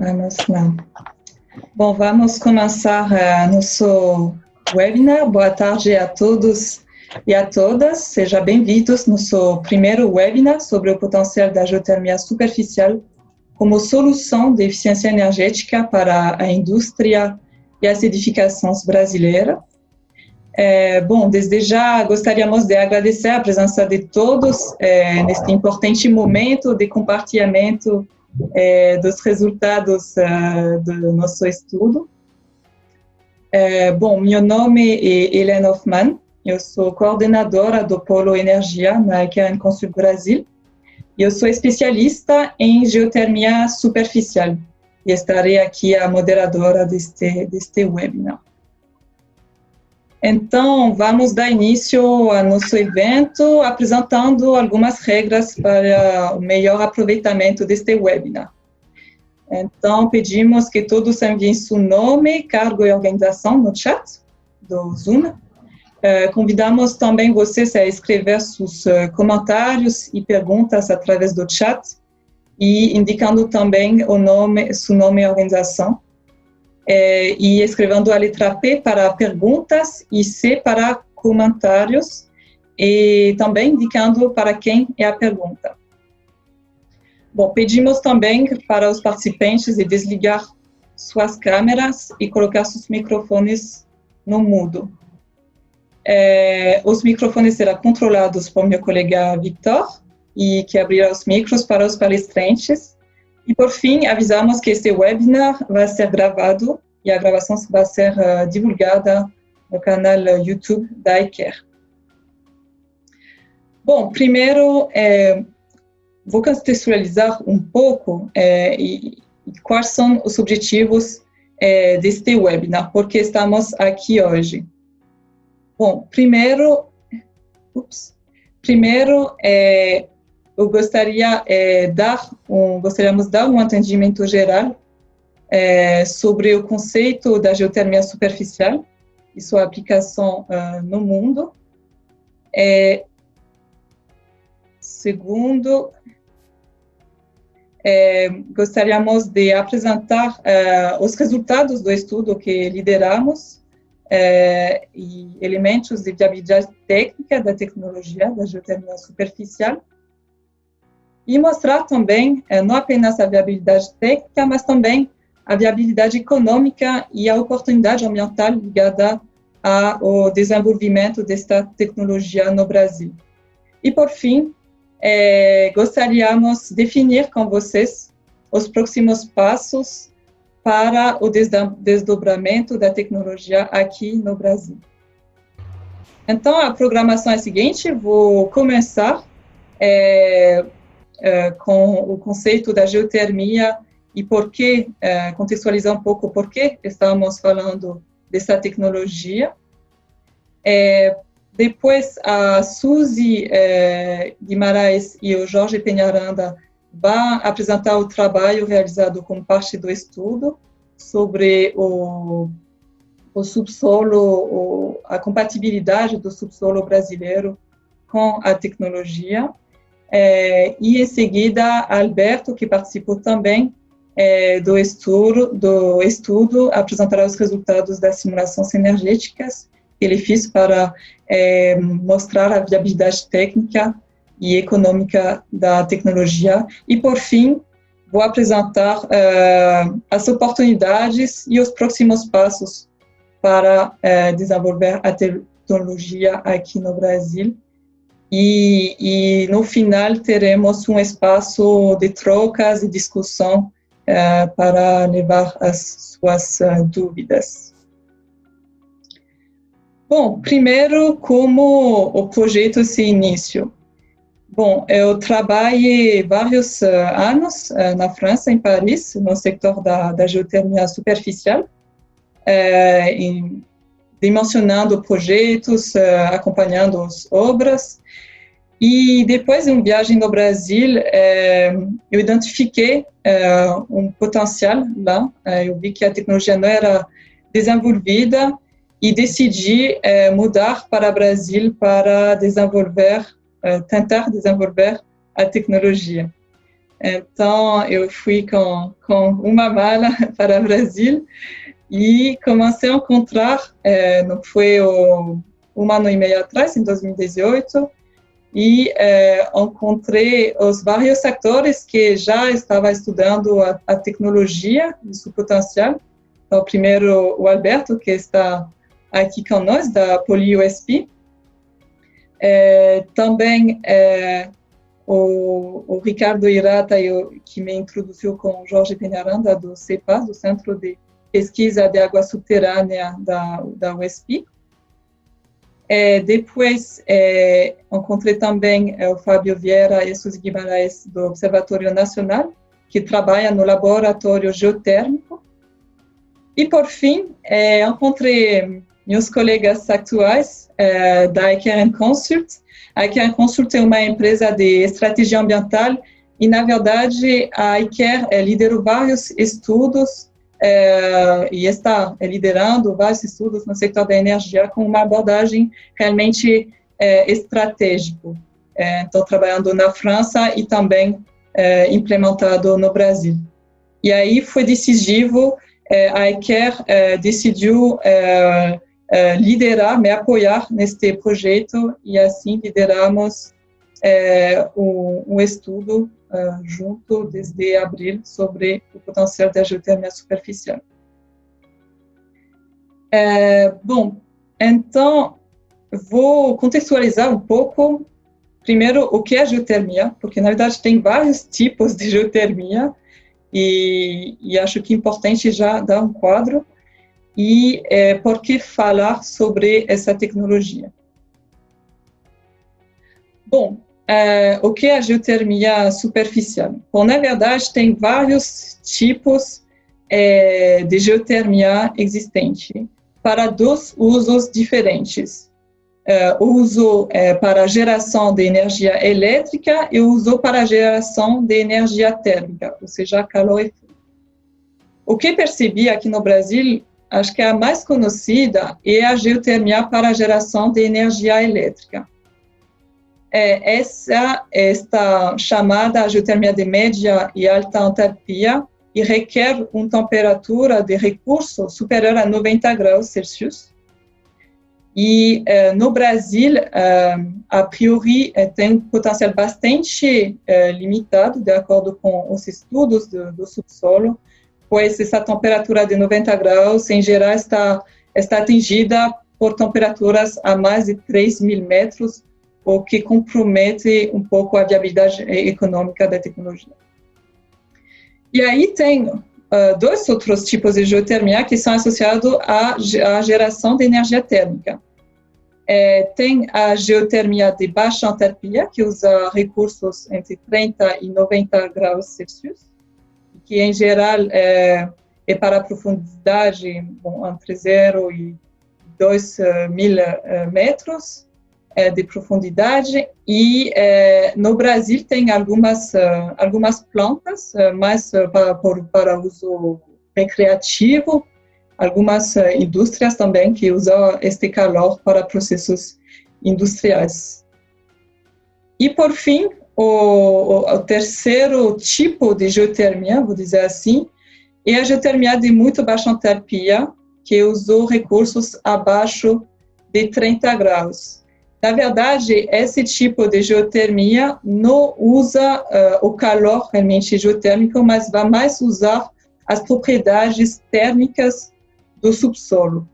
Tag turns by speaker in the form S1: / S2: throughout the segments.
S1: Vamos lá. Bom, vamos começar nosso webinar. Boa tarde a todos e a todas. Sejam bem-vindos no nosso primeiro webinar sobre o potencial da geotermia superficial como solução de eficiência energética para a indústria e as edificações brasileiras. Bom, desde já gostaríamos de agradecer a presença de todos neste importante momento de compartilhamento dos resultados do nosso estudo. Bom, meu nome é Helene Hoffmann, eu sou coordenadora do Polo Energia na IKEA Consul Brasil. Eu sou especialista em geotermia superficial e estarei aqui a moderadora deste webinar. Então, vamos dar início ao nosso evento apresentando algumas regras para o melhor aproveitamento deste webinar. Então, pedimos que todos enviem seu nome, cargo e organização no chat do Zoom. Convidamos também vocês a escrever seus comentários e perguntas através do chat e indicando também seu nome e organização. E escrevendo a letra P para perguntas e C para comentários e também indicando para quem é a pergunta. Bom, pedimos também para os participantes de desligar suas câmeras e colocar seus microfones no mudo. Os microfones serão controlados por meu colega Victor e que abrirá os micros para os palestrantes. E, por fim, avisamos que este webinar vai ser gravado e a gravação vai ser divulgada no canal YouTube da IKEA. Bom, primeiro, vou contextualizar um pouco quais são os objetivos deste webinar, porque estamos aqui hoje. Bom, primeiro, eu gostaríamos dar um entendimento geral sobre o conceito da geotermia superficial e sua aplicação no mundo. Segundo, gostaríamos de apresentar os resultados do estudo que lideramos e elementos de viabilidade técnica da tecnologia da geotermia superficial e mostrar também não apenas a viabilidade técnica, mas também a viabilidade econômica e a oportunidade ambiental ligada ao desenvolvimento desta tecnologia no Brasil. E, por fim, gostaríamos de definir com vocês os próximos passos para o desdobramento da tecnologia aqui no Brasil. Então, a programação é a seguinte: vou começar com o conceito da geotermia e por que, contextualizar um pouco por que estamos falando dessa tecnologia. Depois, a Suzy Guimarães e o Jorge Peñaranda vão apresentar o trabalho realizado como parte do estudo sobre o subsolo, a compatibilidade do subsolo brasileiro com a tecnologia. E, em seguida, Alberto, que participou também do estudo, apresentará os resultados das simulações energéticas que ele fez para mostrar a viabilidade técnica e econômica da tecnologia. E, por fim, vou apresentar as oportunidades e os próximos passos para desenvolver a tecnologia aqui no Brasil. E no final, teremos um espaço de trocas e discussão para levar as suas dúvidas. Bom, primeiro, como o projeto se iniciou. Bom, eu trabalhei vários anos na França, em Paris, no setor da geotermia superficial, dimensionando projetos, acompanhando as obras. E depois de uma viagem no Brasil, eu identifiquei um potencial lá. Eu vi que a tecnologia não era desenvolvida e decidi mudar para o Brasil para tentar desenvolver a tecnologia. Então, eu fui com uma mala para o Brasil e comecei a encontrar, não foi um ano e meio atrás, em 2018, e encontrei os vários atores que já estavam estudando a tecnologia e seu potencial. Então, primeiro, o Alberto, que está aqui com nós, da PolyUSP. Também o Ricardo Hirata, que me introduziu com o Jorge Peñaranda, do CEPAS, do Centro de Pesquisa de Água Subterrânea da USP. Depois, encontrei também o Fábio Vieira e Suzy Guimarães, do Observatório Nacional, que trabalha no laboratório geotérmico. E, por fim, encontrei meus colegas atuais da ICARE Consult. A ICARE Consult é uma empresa de estratégia ambiental e, na verdade, a ICARE liderou vários estudos e está liderando vários estudos no setor da energia com uma abordagem realmente estratégica. Estou trabalhando na França e também implementado no Brasil. E aí foi decisivo, a ICARE decidiu liderar, me apoiar neste projeto e assim lideramos um estudo junto desde abril sobre o potencial da geotermia superficial. Bom, então vou contextualizar um pouco primeiro o que é geotermia, porque na verdade tem vários tipos de geotermia e acho que é importante já dar um quadro e por que falar sobre essa tecnologia. Bom, o que é a geotermia superficial? Bom, na verdade, tem vários tipos de geotermia existente para dois usos diferentes. O uso para geração de energia elétrica e o uso para geração de energia térmica, ou seja, calor e frio. O que percebi aqui no Brasil, acho que a mais conhecida é a geotermia para geração de energia elétrica. Essa está chamada geotermia de média e alta entalpia e requer uma temperatura de recurso superior a 90 graus Celsius. E no Brasil, a priori, tem um potencial bastante limitado, de acordo com os estudos do subsolo, pois essa temperatura de 90 graus, em geral, está atingida por temperaturas a mais de 3.000 metros, o que compromete um pouco a viabilidade econômica da tecnologia. E aí tem dois outros tipos de geotermia que são associados à geração de energia térmica. Tem a geotermia de baixa entalpia, que usa recursos entre 30 e 90 graus Celsius, que em geral é para a profundidade entre 0 e 2.000 metros de profundidade, e no Brasil tem algumas plantas mais para uso recreativo, algumas indústrias também que usam este calor para processos industriais. E por fim, o terceiro tipo de geotermia, vou dizer assim, é a geotermia de muito baixa entalpia, que usou recursos abaixo de 30 graus. Na verdade, esse tipo de geotermia não usa o calor realmente geotérmico, mas vai mais usar as propriedades térmicas do subsolo.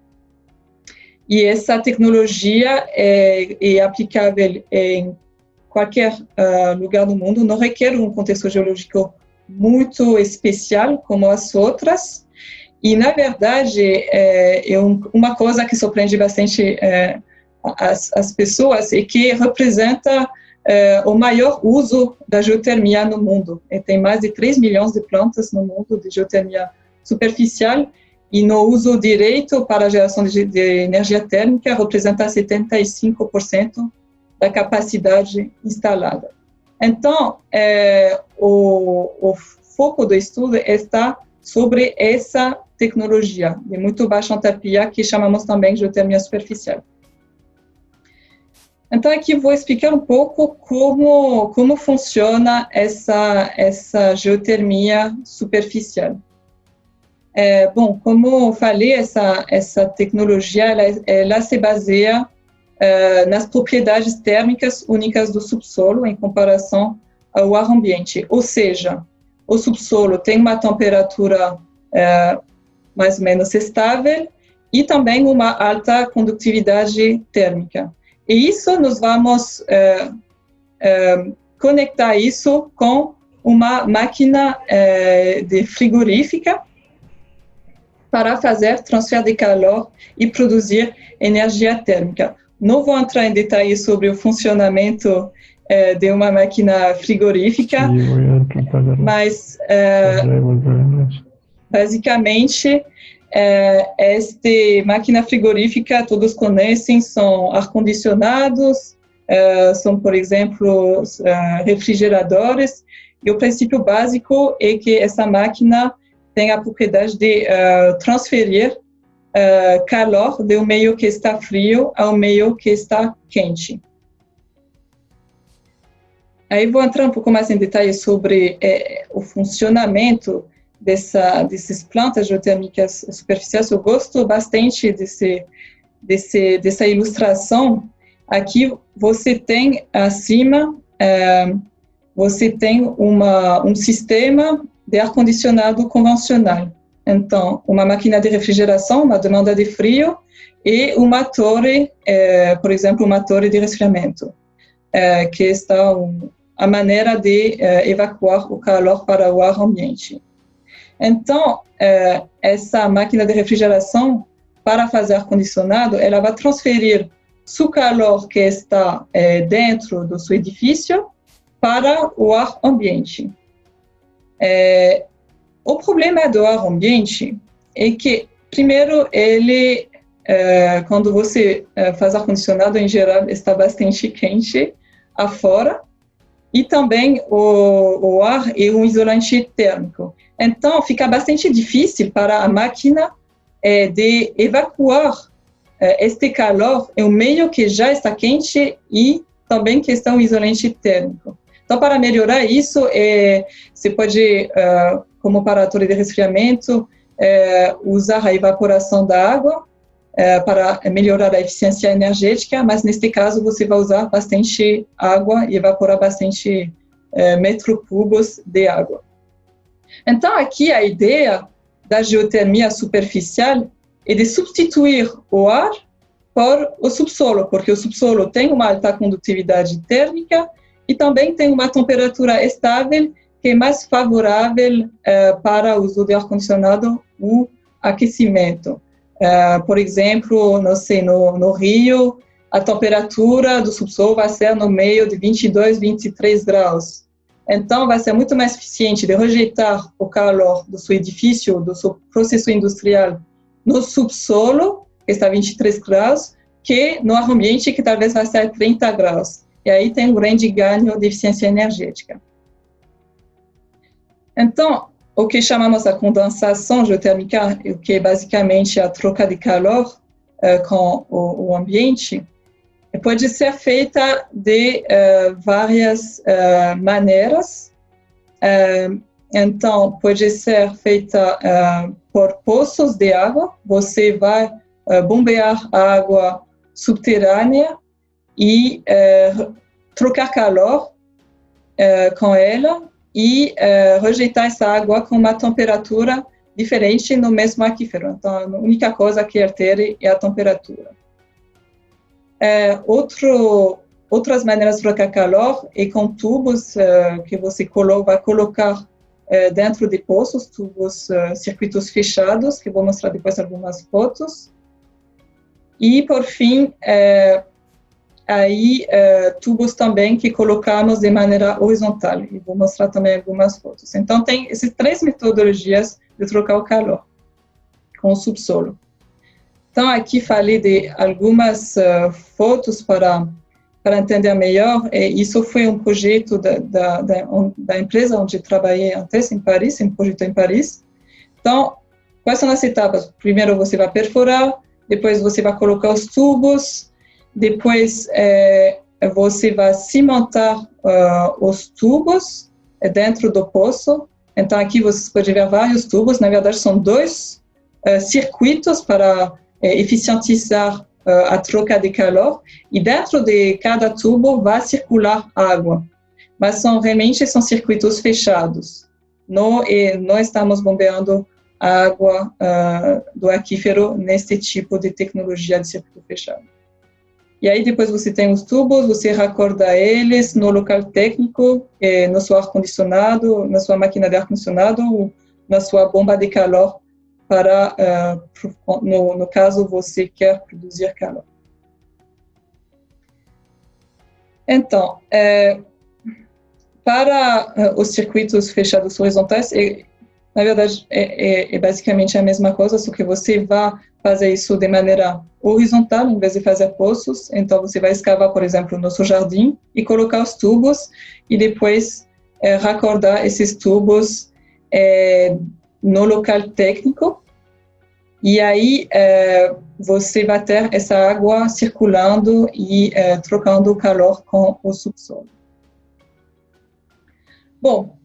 S1: E essa tecnologia é aplicável em qualquer lugar do mundo, não requer um contexto geológico muito especial como as outras. E, na verdade, uma coisa que surpreende bastante as pessoas é que representa o maior uso da geotermia no mundo. Tem mais de 3 milhões de plantas no mundo de geotermia superficial, e no uso direto para a geração de energia térmica representa 75% da capacidade instalada. Então, o foco do estudo está sobre essa tecnologia de muito baixa entalpia, que chamamos também de geotermia superficial. Então, aqui vou explicar um pouco como funciona essa geotermia superficial. Bom, como falei, essa tecnologia ela se baseia nas propriedades térmicas únicas do subsolo em comparação ao ar ambiente. Ou seja, o subsolo tem uma temperatura mais ou menos estável e também uma alta condutividade térmica. E isso nós vamos conectar isso com uma máquina de frigorífica para fazer transfer de calor e produzir energia térmica. Não vou entrar em detalhes sobre o funcionamento de uma máquina frigorífica, mas basicamente esta máquina frigorífica todos conhecem, são ar-condicionados, são, por exemplo, refrigeradores, e o princípio básico é que essa máquina tem a propriedade de transferir calor do meio que está frio ao meio que está quente. Aí vou entrar um pouco mais em detalhes sobre o funcionamento dessas plantas geotérmicas superficiais. Eu gosto bastante dessa ilustração. Aqui você tem acima, você tem um sistema de ar-condicionado convencional. Então, uma máquina de refrigeração, uma demanda de frio, e uma torre, por exemplo, uma torre de resfriamento, que está a maneira de evacuar o calor para o ar ambiente. Então, essa máquina de refrigeração, para fazer ar-condicionado, ela vai transferir o calor que está dentro do seu edifício para o ar ambiente. O problema do ar ambiente é que, primeiro, quando você faz ar-condicionado, em geral, está bastante quente afora, e também o ar é um isolante térmico. Então, fica bastante difícil para a máquina de evacuar este calor em um meio que já está quente e também que está um isolante térmico. Então, para melhorar isso, você pode, como para a torre de resfriamento, usar a evaporação da água para melhorar a eficiência energética, mas neste caso você vai usar bastante água e evaporar bastante metros cúbicos de água. Então, aqui a ideia da geotermia superficial é de substituir o ar por o subsolo, porque o subsolo tem uma alta condutividade térmica e também tem uma temperatura estável que é mais favorável para o uso de ar-condicionado ou aquecimento. Por exemplo, não sei, no Rio, a temperatura do subsolo vai ser no meio de 22, 23 graus. Então, vai ser muito mais eficiente de rejeitar o calor do seu edifício, do seu processo industrial, no subsolo, que está a 23 graus, que no ar ambiente, que talvez vai ser a 30 graus. E aí tem um grande ganho de eficiência energética. Então, o que chamamos a condensação geotérmica, que é basicamente a troca de calor com o ambiente, pode ser feita de várias maneiras. Então, pode ser feita por poços de água. Você vai bombear água subterrânea e trocar calor com ela e rejeitar essa água com uma temperatura diferente no mesmo aquífero. Então, a única coisa que altere é a temperatura. Outras maneiras de trocar calor é com tubos que você vai colocar dentro de poços, tubos, circuitos fechados, que vou mostrar depois algumas fotos. E, por fim, tubos também que colocamos de maneira horizontal, e vou mostrar também algumas fotos. Então, tem essas três metodologias de trocar o calor com o subsolo. Então, aqui falei de algumas fotos para entender melhor. Isso foi um projeto da empresa onde trabalhei antes, em Paris, um projeto em Paris. Então, quais são as etapas? Primeiro, você vai perfurar, depois você vai colocar os tubos, Depois, você vai cimentar os tubos dentro do poço. Então, aqui vocês podem ver vários tubos. Na verdade, são dois circuitos para eficientizar a troca de calor. E dentro de cada tubo vai circular água. Mas realmente são circuitos fechados. Não estamos bombeando a água do aquífero nesse tipo de tecnologia de circuito fechado. E aí depois você tem os tubos, você recorda eles no local técnico, no seu ar-condicionado, na sua máquina de ar-condicionado, na sua bomba de calor, para, no caso, você quer produzir calor. Então, para os circuitos fechados horizontais, na verdade, é basicamente a mesma coisa, só que você vai fazer isso de maneira horizontal, em vez de fazer poços. Então, você vai escavar, por exemplo, no seu jardim e colocar os tubos e depois racordar esses tubos no local técnico. E aí, você vai ter essa água circulando e trocando calor com o subsolo. Bom,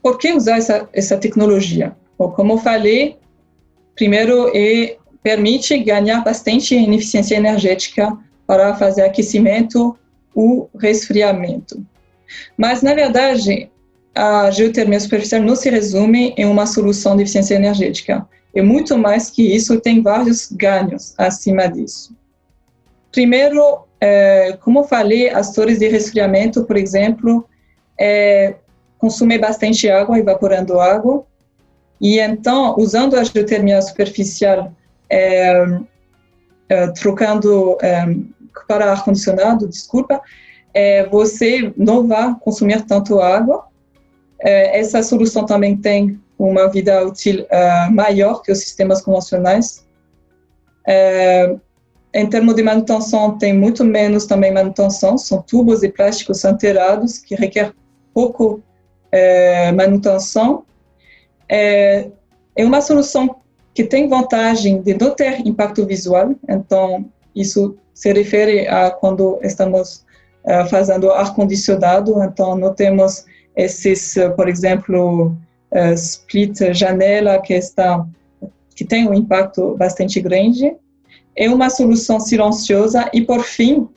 S1: por que usar essa tecnologia? Bom, como eu falei, primeiro, permite ganhar bastante em eficiência energética para fazer aquecimento ou resfriamento. Mas, na verdade, a geotermia superficial não se resume em uma solução de eficiência energética. É muito mais que isso, tem vários ganhos acima disso. Primeiro, como eu falei, as torres de resfriamento, por exemplo, consomem bastante água, evaporando água. E então, usando a geotermia superficial, trocando para ar-condicionado, você não vai consumir tanto água. Essa solução também tem uma vida útil maior que os sistemas convencionais. Em termos de manutenção, tem muito menos também manutenção, são tubos de plásticos anterados que requerem pouco manutenção. É uma solução que tem vantagem de não ter impacto visual, então isso se refere a quando estamos fazendo ar-condicionado, então não temos esses, por exemplo, split janela que tem um impacto bastante grande. É uma solução silenciosa e, por fim,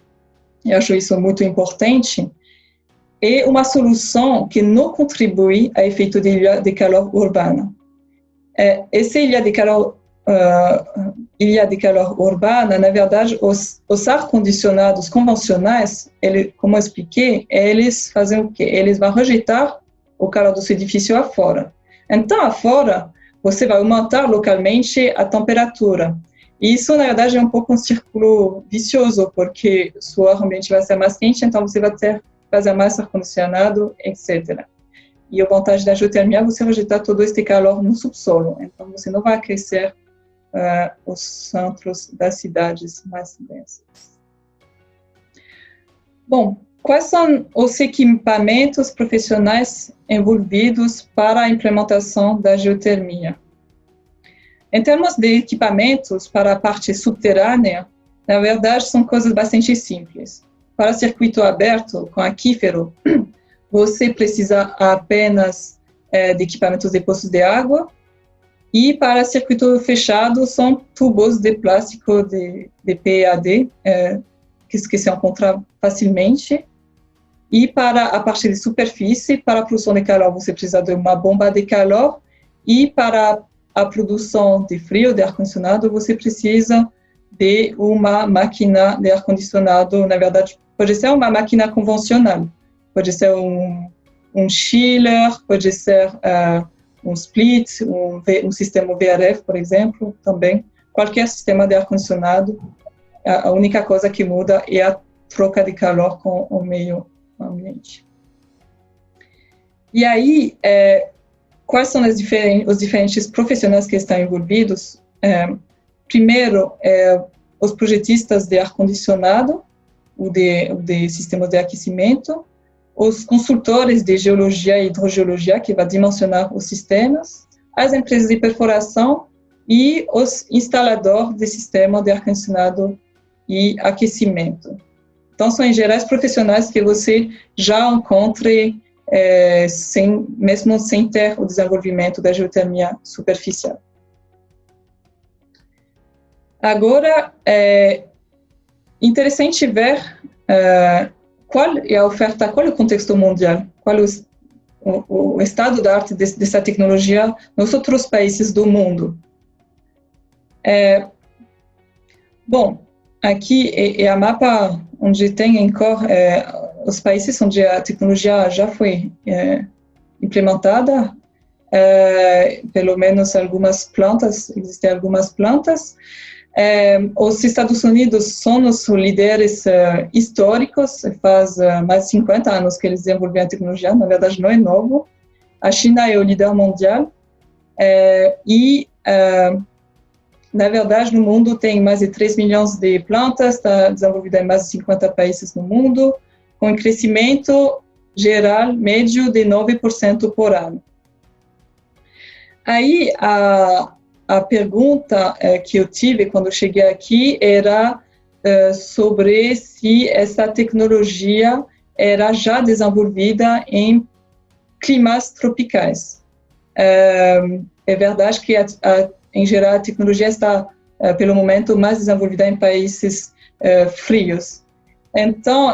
S1: eu acho isso muito importante, é uma solução que não contribui ao efeito de ilha de calor urbana. Essa ilha de calor urbana, na verdade, os ar-condicionados convencionais, como eu expliquei, eles fazem o quê? Eles vão rejeitar o calor do seu edifício afora. Então, afora, você vai aumentar localmente a temperatura. E isso, na verdade, é um pouco um círculo vicioso, porque o seu ambiente vai ser mais quente, então você vai ter fazer mais ar-condicionado, etc. E a vantagem da geotermia é você rejeitar todo este calor no subsolo. Então, você não vai aquecer os centros das cidades mais densas. Bom, quais são os equipamentos profissionais envolvidos para a implementação da geotermia? Em termos de equipamentos para a parte subterrânea, na verdade, são coisas bastante simples. Para circuito aberto, com aquífero, você precisa apenas de equipamentos de poços de água, e para circuito fechado, são tubos de plástico de PEAD, que se encontram facilmente. E para a parte de superfície, para a produção de calor, você precisa de uma bomba de calor, e para a produção de frio, de ar-condicionado, você precisa de uma máquina de ar-condicionado. Na verdade, pode ser uma máquina convencional, pode ser um chiller, pode ser um split, um sistema VRF, por exemplo, também. Qualquer sistema de ar-condicionado, a única coisa que muda é a troca de calor com o meio ambiente. E aí, quais são os diferentes profissionais que estão envolvidos? Primeiro, os projetistas de ar-condicionado, ou de sistemas de aquecimento, os consultores de geologia e hidrogeologia, que vão dimensionar os sistemas, as empresas de perfuração e os instaladores de sistema de ar-condicionado e aquecimento. Então, são engenharias profissionais que você já encontra mesmo sem ter o desenvolvimento da geotermia superficial. Agora, é interessante ver qual é a oferta, qual é o contexto mundial, qual é o estado da arte dessa tecnologia nos outros países do mundo. Bom, aqui é a mapa onde tem em cor os países onde a tecnologia já foi implementada, pelo menos algumas plantas, existem algumas plantas. Os Estados Unidos são os líderes históricos, faz mais de 50 anos que eles desenvolveram a tecnologia, na verdade não é novo. A China é o líder mundial na verdade, no mundo tem mais de 3 milhões de plantas, está desenvolvida em mais de 50 países no mundo, com um crescimento geral médio de 9% por ano. Aí, a pergunta que eu tive quando eu cheguei aqui era sobre se essa tecnologia era já desenvolvida em climas tropicais. É verdade que em geral, a tecnologia está, pelo momento, mais desenvolvida em países frios. Então,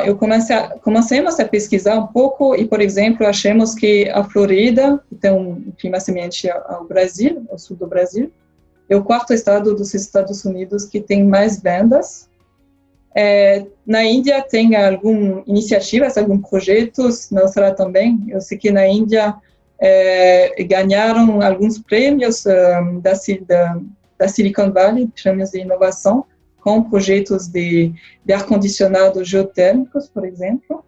S1: comecemos a pesquisar um pouco e, por exemplo, achamos que a Flórida, que tem um clima semelhante ao Brasil, ao sul do Brasil, é o quarto estado dos Estados Unidos que tem mais vendas. Na Índia tem algumas iniciativas, alguns projetos, na Austrália também. Eu sei que na Índia ganharam alguns prêmios da Silicon Valley, prêmios de inovação, com projetos de ar-condicionado geotérmicos, por exemplo.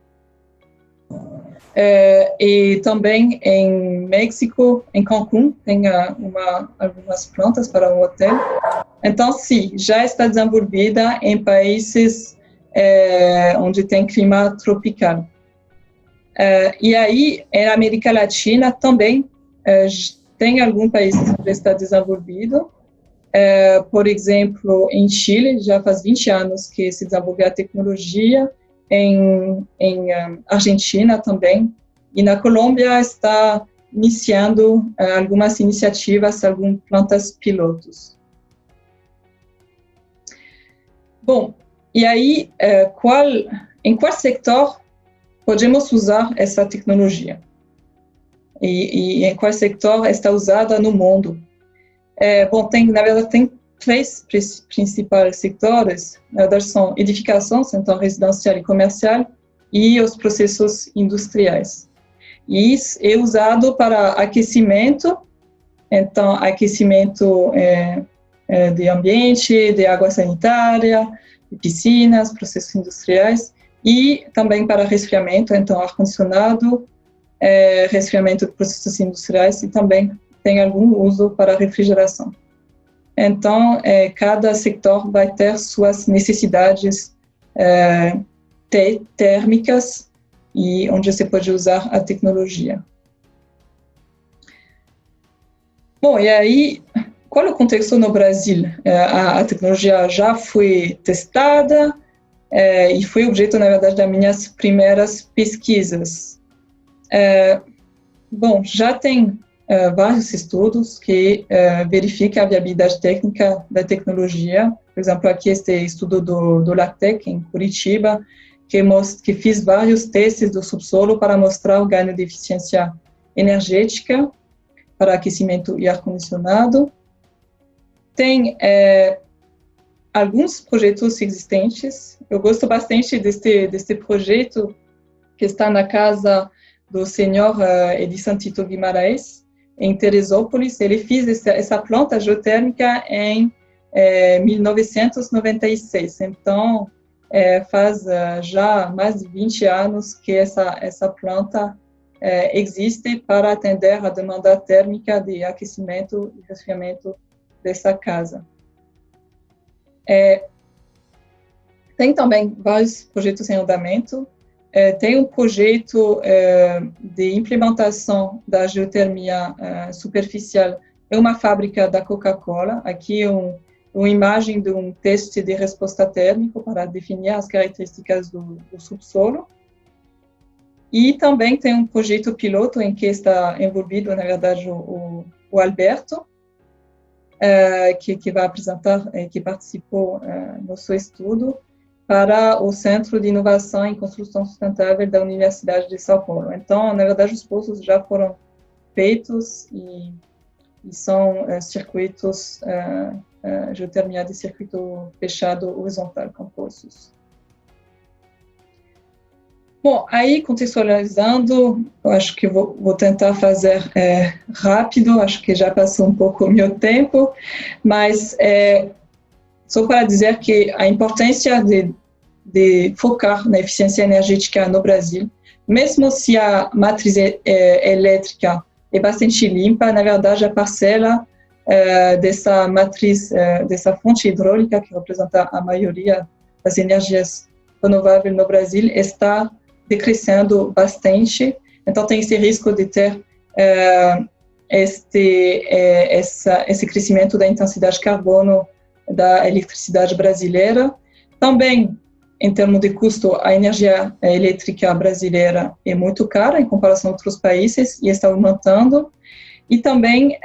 S1: E também em México, em Cancún, tem algumas plantas para um hotel. Então, sim, já está desenvolvida em países onde tem clima tropical. E aí, na América Latina também tem algum país que já está desenvolvido. Por exemplo, em Chile, já faz 20 anos que se desenvolveu a tecnologia, em Argentina também, e na Colômbia está iniciando algumas iniciativas, algumas plantas pilotos. Bom, e aí, em qual setor podemos usar essa tecnologia? E em qual setor está usada no mundo? Bom, na verdade, tem três principais setores. Na verdade, são edificações, então residencial e comercial, e os processos industriais. E isso é usado para aquecimento, então aquecimento de ambiente, de água sanitária, de piscinas, processos industriais, e também para resfriamento, então ar-condicionado, resfriamento de processos industriais, e também tem algum uso para refrigeração. Então, cada setor vai ter suas necessidades térmicas e onde você pode usar a tecnologia. Bom, e aí, qual é o contexto no Brasil? A tecnologia já foi testada e foi objeto, na verdade, das minhas primeiras pesquisas. Bom, já tem vários estudos que verificam a viabilidade técnica da tecnologia. Por exemplo, aqui este estudo do LATEC, em Curitiba, que fez vários testes do subsolo para mostrar o ganho de eficiência energética para aquecimento e ar-condicionado. Tem alguns projetos existentes. Eu gosto bastante deste projeto que está na casa do senhor Edison Tito Guimarães, em Teresópolis. Ele fez essa planta geotérmica em 1996. Então, faz já mais de 20 anos que essa planta existe para atender a demanda térmica de aquecimento e resfriamento dessa casa. Tem também vários projetos em andamento. Tem um projeto de implementação da geotermia superficial em uma fábrica da Coca-Cola. Aqui uma imagem de um teste de resposta térmica para definir as características do subsolo. E também tem um projeto piloto em que está envolvido, na verdade, o Alberto, que vai apresentar, que participou no seu estudo, para o Centro de Inovação em Construção Sustentável da Universidade de São Paulo. Então, na verdade, os poços já foram feitos e são circuitos, geotermia de circuito fechado horizontal com poços. Bom, aí contextualizando, eu acho que vou tentar fazer rápido, acho que já passou um pouco o meu tempo, mas só para dizer que a importância de focar na eficiência energética no Brasil, mesmo se a matriz elétrica é bastante limpa, na verdade a parcela dessa matriz, dessa fonte hidráulica, que representa a maioria das energias renováveis no Brasil, está decrescendo bastante, então tem esse risco de ter esse crescimento da intensidade de carbono da eletricidade brasileira. Também, em termos de custo, a energia elétrica brasileira é muito cara em comparação a outros países e está aumentando. E também,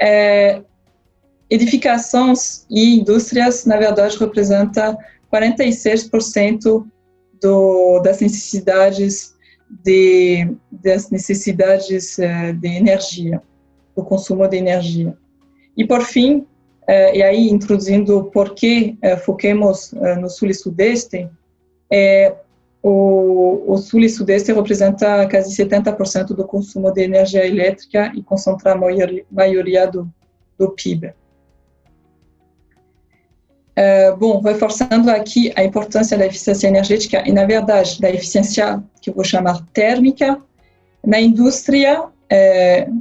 S1: edificações e indústrias, na verdade, representam 46% das necessidades de energia, do consumo de energia. E, por fim, e aí introduzindo por que foquemos no Sul e Sudeste, o Sul e Sudeste representa quase 70% do consumo de energia elétrica e concentra a maioria do PIB. Bom, reforçando aqui a importância da eficiência energética e, na verdade, da eficiência que eu vou chamar térmica, na indústria.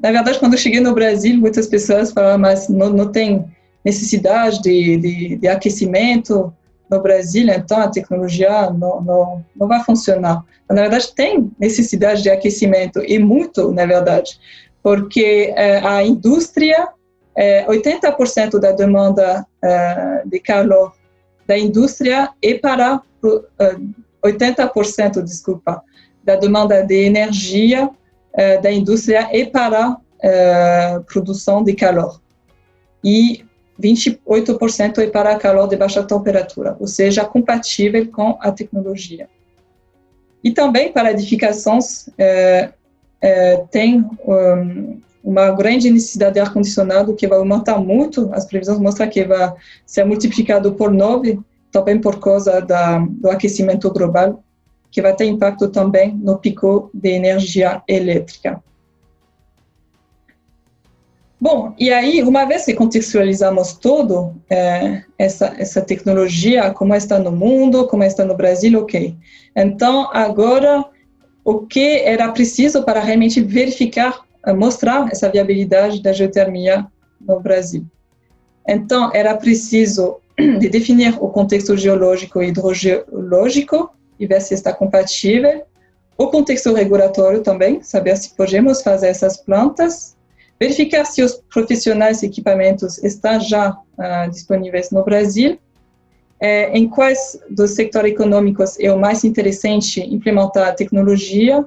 S1: Na verdade, quando eu cheguei no Brasil, muitas pessoas falavam, mas não tem necessidade de aquecimento no Brasil, então a tecnologia não vai funcionar. Na verdade, tem necessidade de aquecimento, e muito, na verdade, porque a indústria, 80% da demanda de calor da indústria é para 80%, desculpa, da demanda de energia da indústria é para produção de calor. E 28% é para calor de baixa temperatura, ou seja, compatível com a tecnologia. E também para edificações tem uma grande necessidade de ar-condicionado que vai aumentar muito, as previsões mostram que vai ser multiplicado por 9, também por causa do aquecimento global, que vai ter impacto também no pico de energia elétrica. Bom, e aí, uma vez que contextualizamos tudo, essa tecnologia, como está no mundo, como está no Brasil, ok. Então, agora, o que era preciso para realmente verificar, mostrar essa viabilidade da geotermia no Brasil? Então, era preciso de definir o contexto geológico e hidrogeológico e ver se está compatível. O contexto regulatório também, saber se podemos fazer essas plantas. Verificar se os profissionais e equipamentos estão já disponíveis no Brasil. Em quais dos setores econômicos é o mais interessante implementar a tecnologia.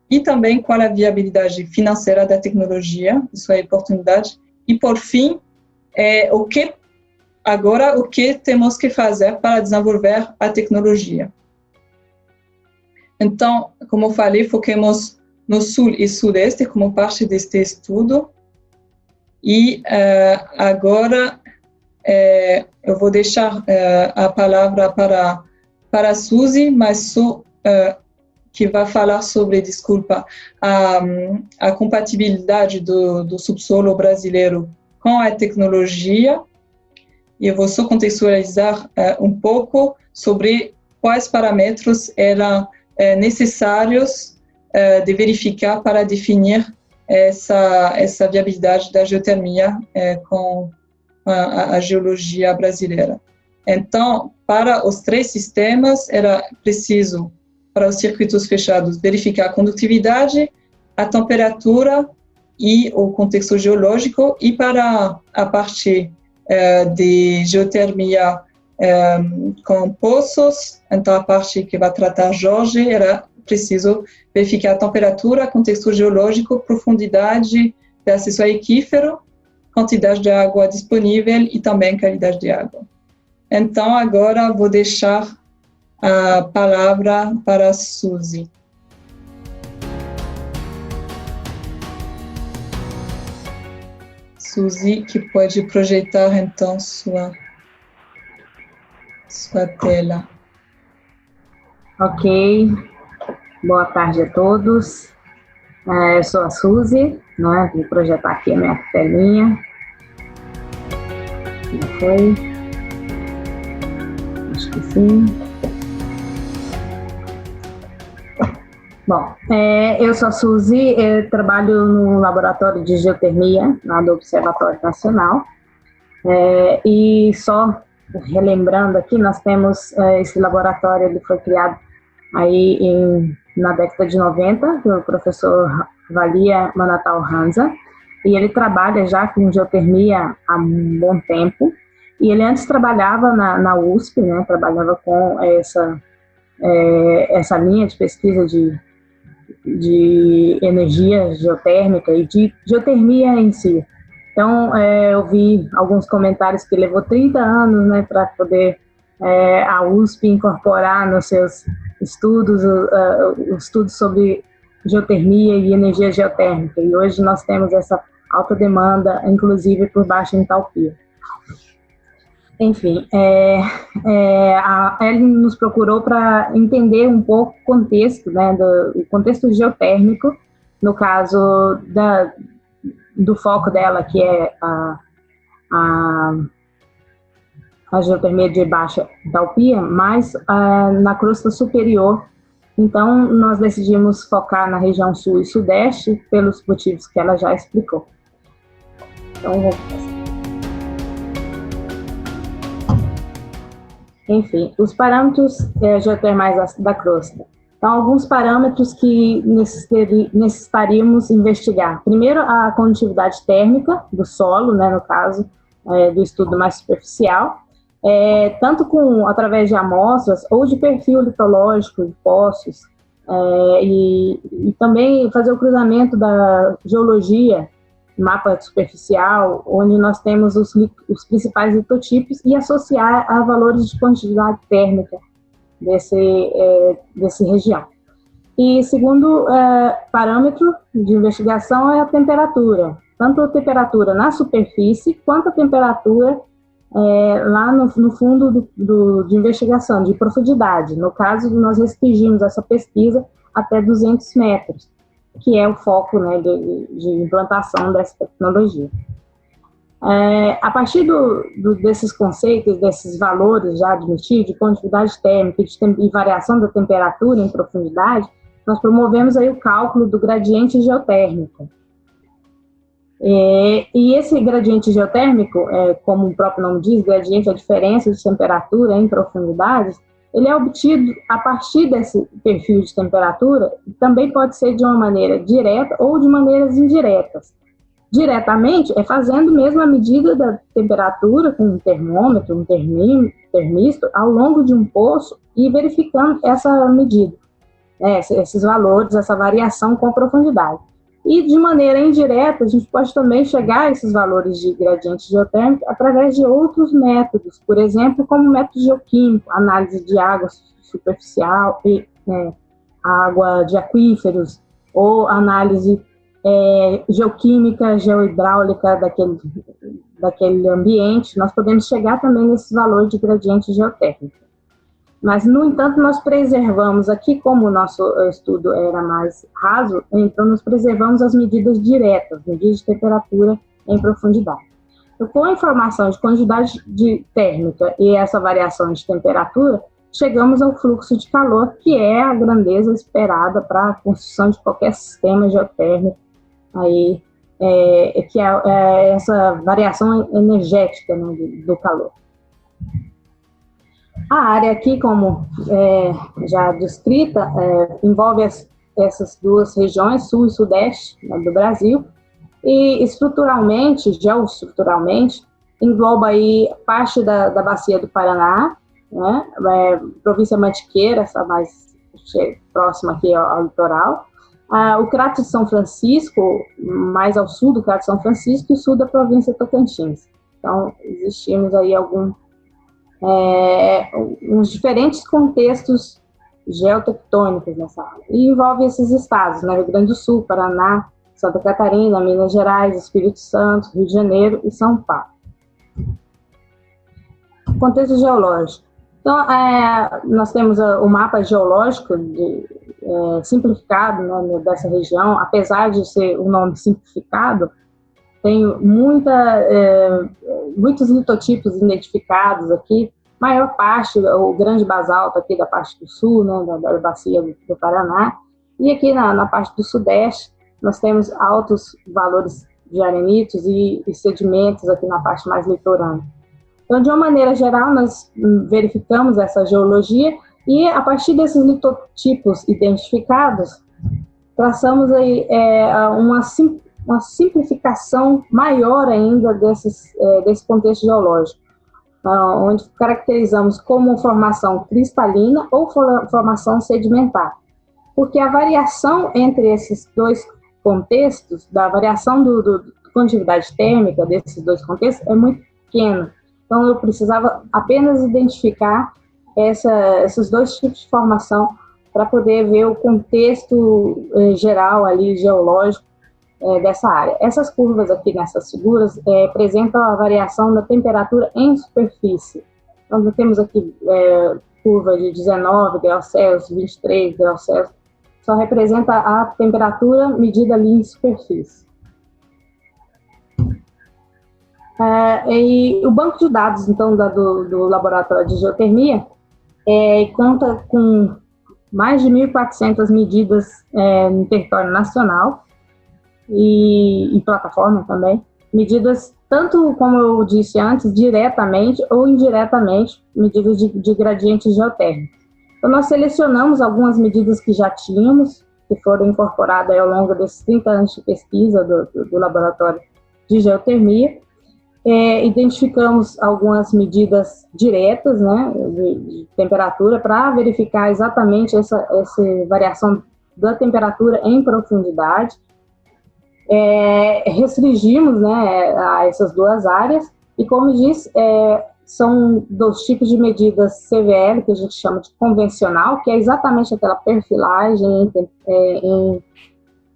S1: E também qual a viabilidade financeira da tecnologia, isso é a oportunidade. E, por fim, o que temos que fazer para desenvolver a tecnologia. Então, como eu falei, foquemos no Sul e Sudeste como parte deste estudo. E agora eu vou deixar a palavra para a Suzy, mas só que vai falar sobre, desculpa, a compatibilidade do subsolo brasileiro com a tecnologia. E eu vou só contextualizar um pouco sobre quais parâmetros eram necessários de verificar para definir essa viabilidade da geotermia com a geologia brasileira. Então, para os três sistemas, era preciso, para os circuitos fechados, verificar a condutividade, a temperatura e o contexto geológico, e para a parte de geotermia com poços. Então, a parte que vai tratar Jorge era preciso verificar a temperatura, contexto geológico, profundidade de acesso aquífero, quantidade de água disponível e também qualidade de água. Então, agora vou deixar a palavra para a Suzy. Suzy, que pode projetar, então, sua tela.
S2: Ok. Boa tarde a todos. Eu sou a Suzy, né? Vou projetar aqui a minha telinha. Já foi? Acho que sim. Bom, eu sou a Suzy, eu trabalho no Laboratório de Geotermia, lá do Observatório Nacional, e só relembrando aqui, nós temos esse laboratório, ele foi criado aí na década de 90, pelo professor Valia Manatal Hansa, e ele trabalha já com geotermia há um bom tempo, e ele antes trabalhava na USP, né, trabalhava com essa linha de pesquisa de energia geotérmica e de geotermia em si. Então, eu vi alguns comentários que levou 30 anos, né, para poder a USP incorporar nos seus estudos, estudos sobre geotermia e energia geotérmica. E hoje nós temos essa alta demanda, inclusive por baixa entalpia. Enfim, a Ellen nos procurou para entender um pouco o contexto, né, o contexto geotérmico, no caso do foco dela, que é a geotermia de baixa entalpia, mas na crosta superior. Então, nós decidimos focar na região sul e sudeste, pelos motivos que ela já explicou. Então, vamos passar. Enfim, os parâmetros geotermais da crosta. Então, alguns parâmetros que necessitaríamos investigar. Primeiro, a condutividade térmica do solo, né, no caso do estudo mais superficial, tanto através de amostras ou de perfil litológico de poços, e também fazer o cruzamento da geologia, mapa superficial, onde nós temos os principais litotipos, e associar a valores de quantidade térmica desse região. E segundo parâmetro de investigação é a temperatura, tanto a temperatura na superfície, quanto a temperatura lá no fundo de investigação, de profundidade. No caso, nós restringimos essa pesquisa até 200 metros, que é o foco, né, de implantação dessa tecnologia. A partir desses conceitos, desses valores já admitidos, de condutividade térmica e variação da temperatura em profundidade, nós promovemos aí o cálculo do gradiente geotérmico. E esse gradiente geotérmico, como o próprio nome diz, gradiente é a diferença de temperatura em profundidades, ele é obtido a partir desse perfil de temperatura, também pode ser de uma maneira direta ou de maneiras indiretas. Diretamente é fazendo mesmo a medida da temperatura com um termômetro, um termistor, ao longo de um poço e verificando essa medida, esses valores, essa variação com profundidade. E de maneira indireta, a gente pode também chegar a esses valores de gradiente geotérmico através de outros métodos, por exemplo, como método geoquímico, análise de água superficial e água de aquíferos, ou análise geoquímica, geohidráulica daquele ambiente. Nós podemos chegar também nesses valores de gradiente geotérmico. Mas, no entanto, nós preservamos aqui, como o nosso estudo era mais raso, então nós preservamos as medidas diretas, medidas de temperatura em profundidade. Então, com a informação de quantidade térmica e essa variação de temperatura, chegamos ao fluxo de calor, que é a grandeza esperada para a construção de qualquer sistema geotérmico, aí, que é essa variação energética, né, do calor. A área aqui, como já descrita, envolve essas duas regiões, sul e sudeste, né, do Brasil, e geoestruturalmente, engloba aí parte da bacia do Paraná, né? Província Mantiqueira, essa mais próxima aqui ao litoral. O Crato de São Francisco, mais ao sul do Crato de São Francisco, e o sul da província Tocantins. Então, existimos aí uns diferentes contextos geotectônicos nessa área. E envolve esses estados, né? Rio Grande do Sul, Paraná, Santa Catarina, Minas Gerais, Espírito Santo, Rio de Janeiro e São Paulo. Contexto geológico. Então, nós temos o mapa geológico simplificado, né, dessa região. Apesar de ser um nome simplificado, tem muitos litotipos identificados aqui. Maior parte, o grande basalto aqui da parte do sul, né, da bacia do Paraná. E aqui na parte do sudeste, nós temos altos valores de arenitos e sedimentos aqui na parte mais litorânea. Então, de uma maneira geral, nós verificamos essa geologia e, a partir desses litotipos identificados, traçamos aí uma simplificação maior ainda desse contexto geológico, onde caracterizamos como formação cristalina ou formação sedimentar. Porque a variação entre esses dois contextos, da variação da condutividade térmica desses dois contextos, é muito pequena. Então, eu precisava apenas identificar esses dois tipos de formação para poder ver o contexto geral ali, geológico, dessa área. Essas curvas aqui nessas figuras apresentam a variação da temperatura em superfície. Então, nós temos aqui curva de 19 graus Celsius, 23 graus Celsius, só representa a temperatura medida ali em superfície. E o banco de dados, então, do Laboratório de Geotermia conta com mais de 1.400 medidas no território nacional e em plataforma também. Medidas, tanto como eu disse antes, diretamente ou indiretamente, medidas de gradiente geotérmico. Então, nós selecionamos algumas medidas que já tínhamos, que foram incorporadas ao longo desses 30 anos de pesquisa do Laboratório de Geotermia. Identificamos algumas medidas diretas, né, de temperatura, para verificar exatamente essa variação da temperatura em profundidade. Restringimos, né, a essas duas áreas, e como disse, são dos tipos de medidas CVL, que a gente chama de convencional, que é exatamente aquela perfilagem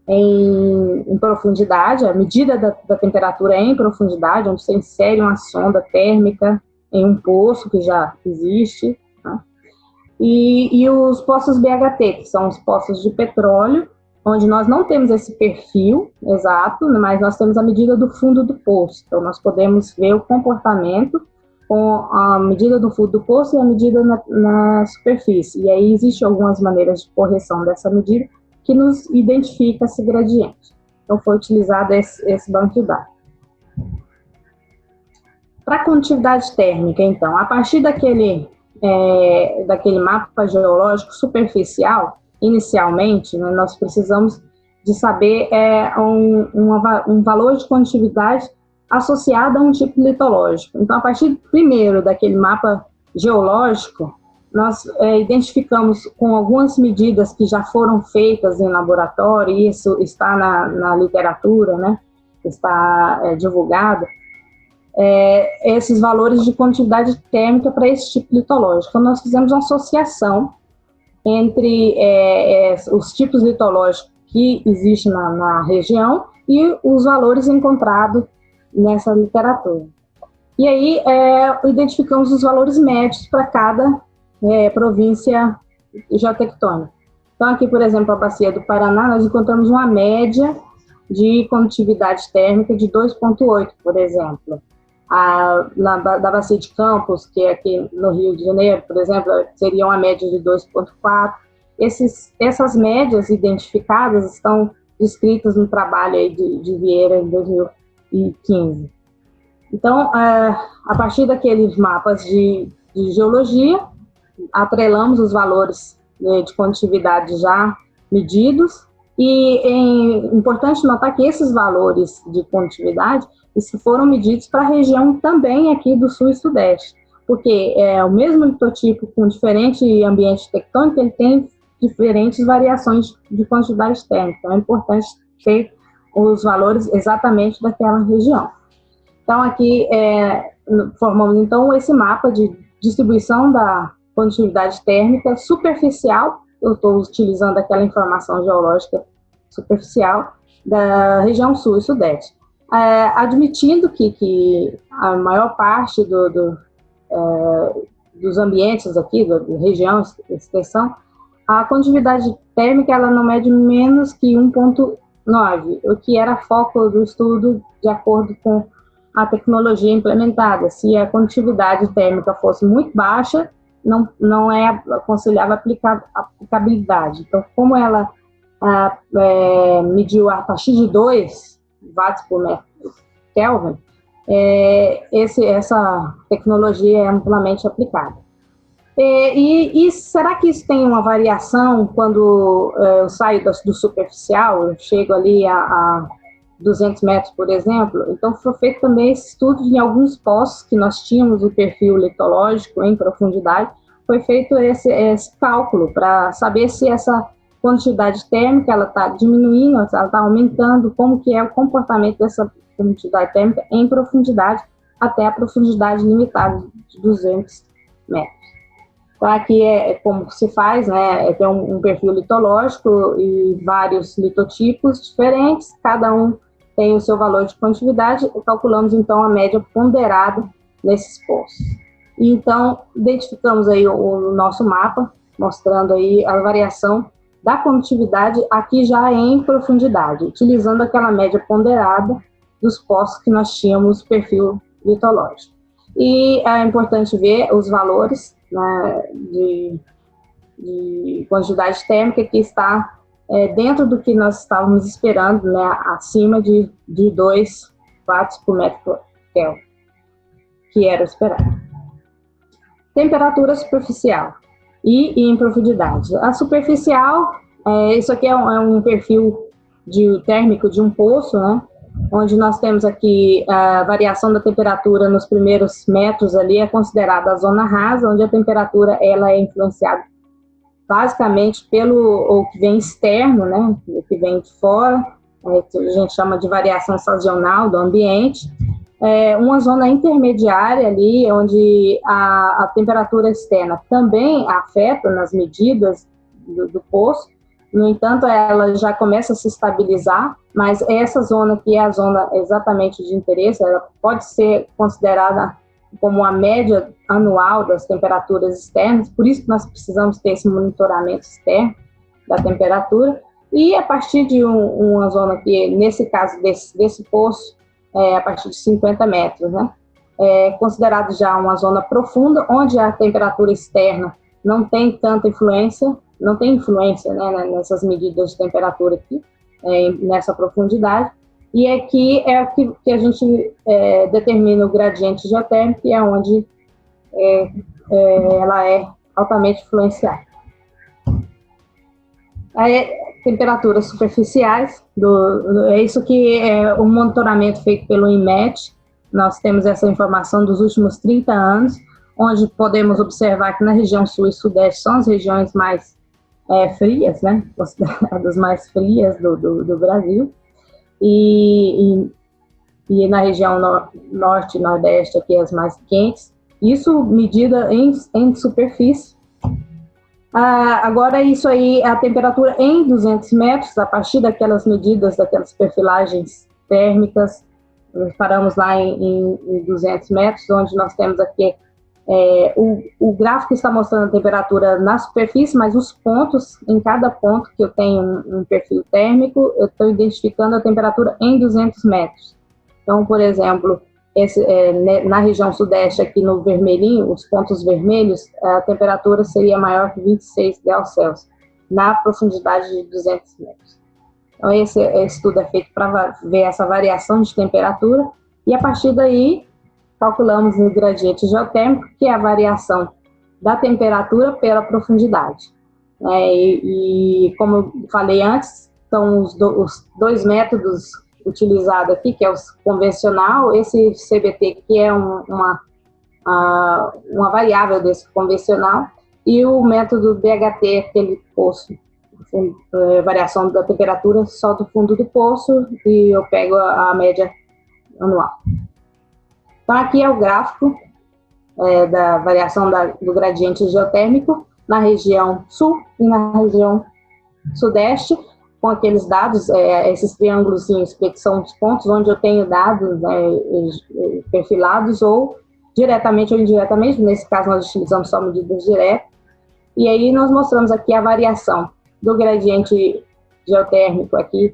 S2: em profundidade, a medida da temperatura em profundidade, onde você insere uma sonda térmica em um poço que já existe, né? E os poços BHT, que são os poços de petróleo, onde nós não temos esse perfil exato, mas nós temos a medida do fundo do poço. Então, nós podemos ver o comportamento com a medida do fundo do poço e a medida na superfície. E aí existem algumas maneiras de correção dessa medida que nos identifica esse gradiente. Então, foi utilizado esse banco de dados. Para a condutividade térmica, então, a partir daquele mapa geológico superficial, inicialmente, né, nós precisamos de saber um valor de condutividade associado a um tipo litológico. Então, a partir primeiro daquele mapa geológico, nós identificamos com algumas medidas que já foram feitas em laboratório, e isso está na literatura, né, está divulgado, esses valores de condutividade térmica para esse tipo litológico. Então, nós fizemos uma associação entre os tipos litológicos que existem na região e os valores encontrados nessa literatura. E aí, identificamos os valores médios para cada província geotectônica. Então, aqui, por exemplo, a bacia do Paraná, nós encontramos uma média de condutividade térmica de 2,8, por exemplo. Da bacia de Campos, que é aqui no Rio de Janeiro, por exemplo, seria uma média de 2,4. Essas médias identificadas estão descritas no trabalho aí de Vieira, em 2015. Então, a partir daqueles mapas de geologia, atrelamos os valores de condutividade já medidos E é importante notar que esses valores de condutividade foram medidos para a região também aqui do sul e sudeste, porque é o mesmo litotipo com diferente ambiente tectônico, ele tem diferentes variações de condutividade térmica. Então é importante ter os valores exatamente daquela região. Então aqui formamos então esse mapa de distribuição da condutividade térmica superficial. Eu estou utilizando aquela informação geológica superficial da região sul e sudeste, admitindo que a maior parte dos ambientes aqui, da região, extensão, a condutividade térmica ela não mede menos que 1,9, o que era foco do estudo de acordo com a tecnologia implementada. Se a condutividade térmica fosse muito baixa, não é aconselhável aplicar aplicabilidade. Então, como ela mediu a partir de 2 watts por metro Kelvin, essa tecnologia é amplamente aplicada. E será que isso tem uma variação quando eu saio do superficial, eu chego ali a 200 metros, por exemplo? Então, foi feito também esse estudo em alguns poços que nós tínhamos o perfil litológico em profundidade, foi feito esse cálculo para saber se essa condutividade térmica ela está diminuindo, ela está aumentando, como que é o comportamento dessa condutividade térmica em profundidade, até a profundidade limitada de 200 metros. Então, aqui como se faz, né? Tem um perfil litológico e vários litotipos diferentes, cada um tem o seu valor de condutividade, e calculamos, então, a média ponderada nesses poços. E, então, identificamos aí o nosso mapa, mostrando aí a variação da condutividade aqui já em profundidade, utilizando aquela média ponderada dos poços que nós tínhamos perfil litológico. E é importante ver os valores, né, de condutividade térmica que está dentro do que nós estávamos esperando, né, acima de 2 watts por metro Kelvin, que era esperado. Temperatura superficial e em profundidade. A superficial, isso aqui é um perfil térmico de um poço, né, onde nós temos aqui a variação da temperatura nos primeiros metros ali, é considerada a zona rasa, onde a temperatura ela é influenciada basicamente pelo o que vem externo, né, o que vem de fora, que a gente chama de variação sazonal do ambiente. Uma zona intermediária ali, onde a temperatura externa também afeta nas medidas do poço. No entanto, ela já começa a se estabilizar, mas essa zona que é a zona exatamente de interesse, ela pode ser considerada como a média anual das temperaturas externas, por isso que nós precisamos ter esse monitoramento externo da temperatura, e a partir de uma zona que, nesse caso desse poço, a partir de 50 metros, né, é considerado já uma zona profunda, onde a temperatura externa não tem tanta influência, né, nessas medidas de temperatura aqui, nessa profundidade, e aqui é o que a gente determina o gradiente geotérmico, que é onde ela é altamente influenciada. Temperaturas superficiais, é isso que é o monitoramento feito pelo INMET. Nós temos essa informação dos últimos 30 anos, onde podemos observar que na região sul e sudeste são as regiões mais frias, né, consideradas mais frias do Brasil, e na região norte e nordeste aqui as mais quentes, isso medida em superfície. Agora isso aí, a temperatura em 200 metros, a partir daquelas medidas, daquelas perfilagens térmicas, paramos lá em 200 metros, onde nós temos aqui o gráfico está mostrando a temperatura na superfície, mas os pontos, em cada ponto que eu tenho um perfil térmico, eu estou identificando a temperatura em 200 metros. Então, por exemplo, na região sudeste, aqui no vermelhinho, os pontos vermelhos, a temperatura seria maior que 26 graus Celsius, na profundidade de 200 metros. Então, esse estudo é feito para ver essa variação de temperatura, e a partir daí, calculamos o gradiente geotérmico, que é a variação da temperatura pela profundidade. E como eu falei antes, são os dois métodos utilizados aqui, que é o convencional, esse CBT, que é uma variável desse convencional, e o método BHT, aquele poço, variação da temperatura só do fundo do poço, e eu pego a média anual. Então, aqui é o gráfico da variação do gradiente geotérmico na região sul e na região sudeste, com aqueles dados, esses triângulos que são os pontos onde eu tenho dados perfilados ou diretamente ou indiretamente. Nesse caso, nós utilizamos só medidas diretas. E aí nós mostramos aqui a variação do gradiente geotérmico aqui,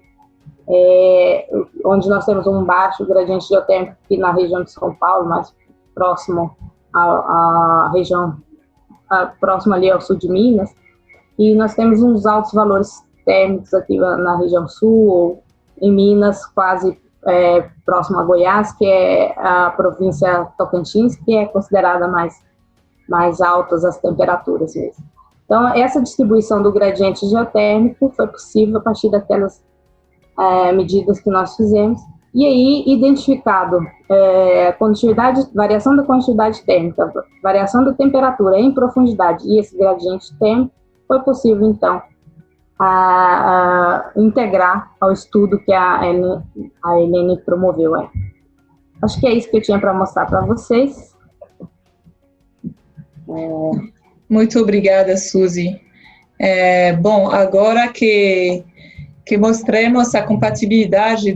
S2: onde nós temos um baixo gradiente geotérmico aqui na região de São Paulo, mais próximo à região, próximo ali ao sul de Minas, e nós temos uns altos valores térmicos aqui na região sul, ou em Minas, quase próximo a Goiás, que é a província Tocantins, que é considerada mais altas as temperaturas mesmo. Então, essa distribuição do gradiente geotérmico foi possível a partir daquelas medidas que nós fizemos, e aí identificado variação da condutividade térmica, variação da temperatura em profundidade e esse gradiente térmico, foi possível, então, integrar ao estudo que a Helene promoveu. Acho que é isso que eu tinha para mostrar para vocês.
S1: Muito obrigada, Suzy. Bom, agora que mostremos a compatibilidade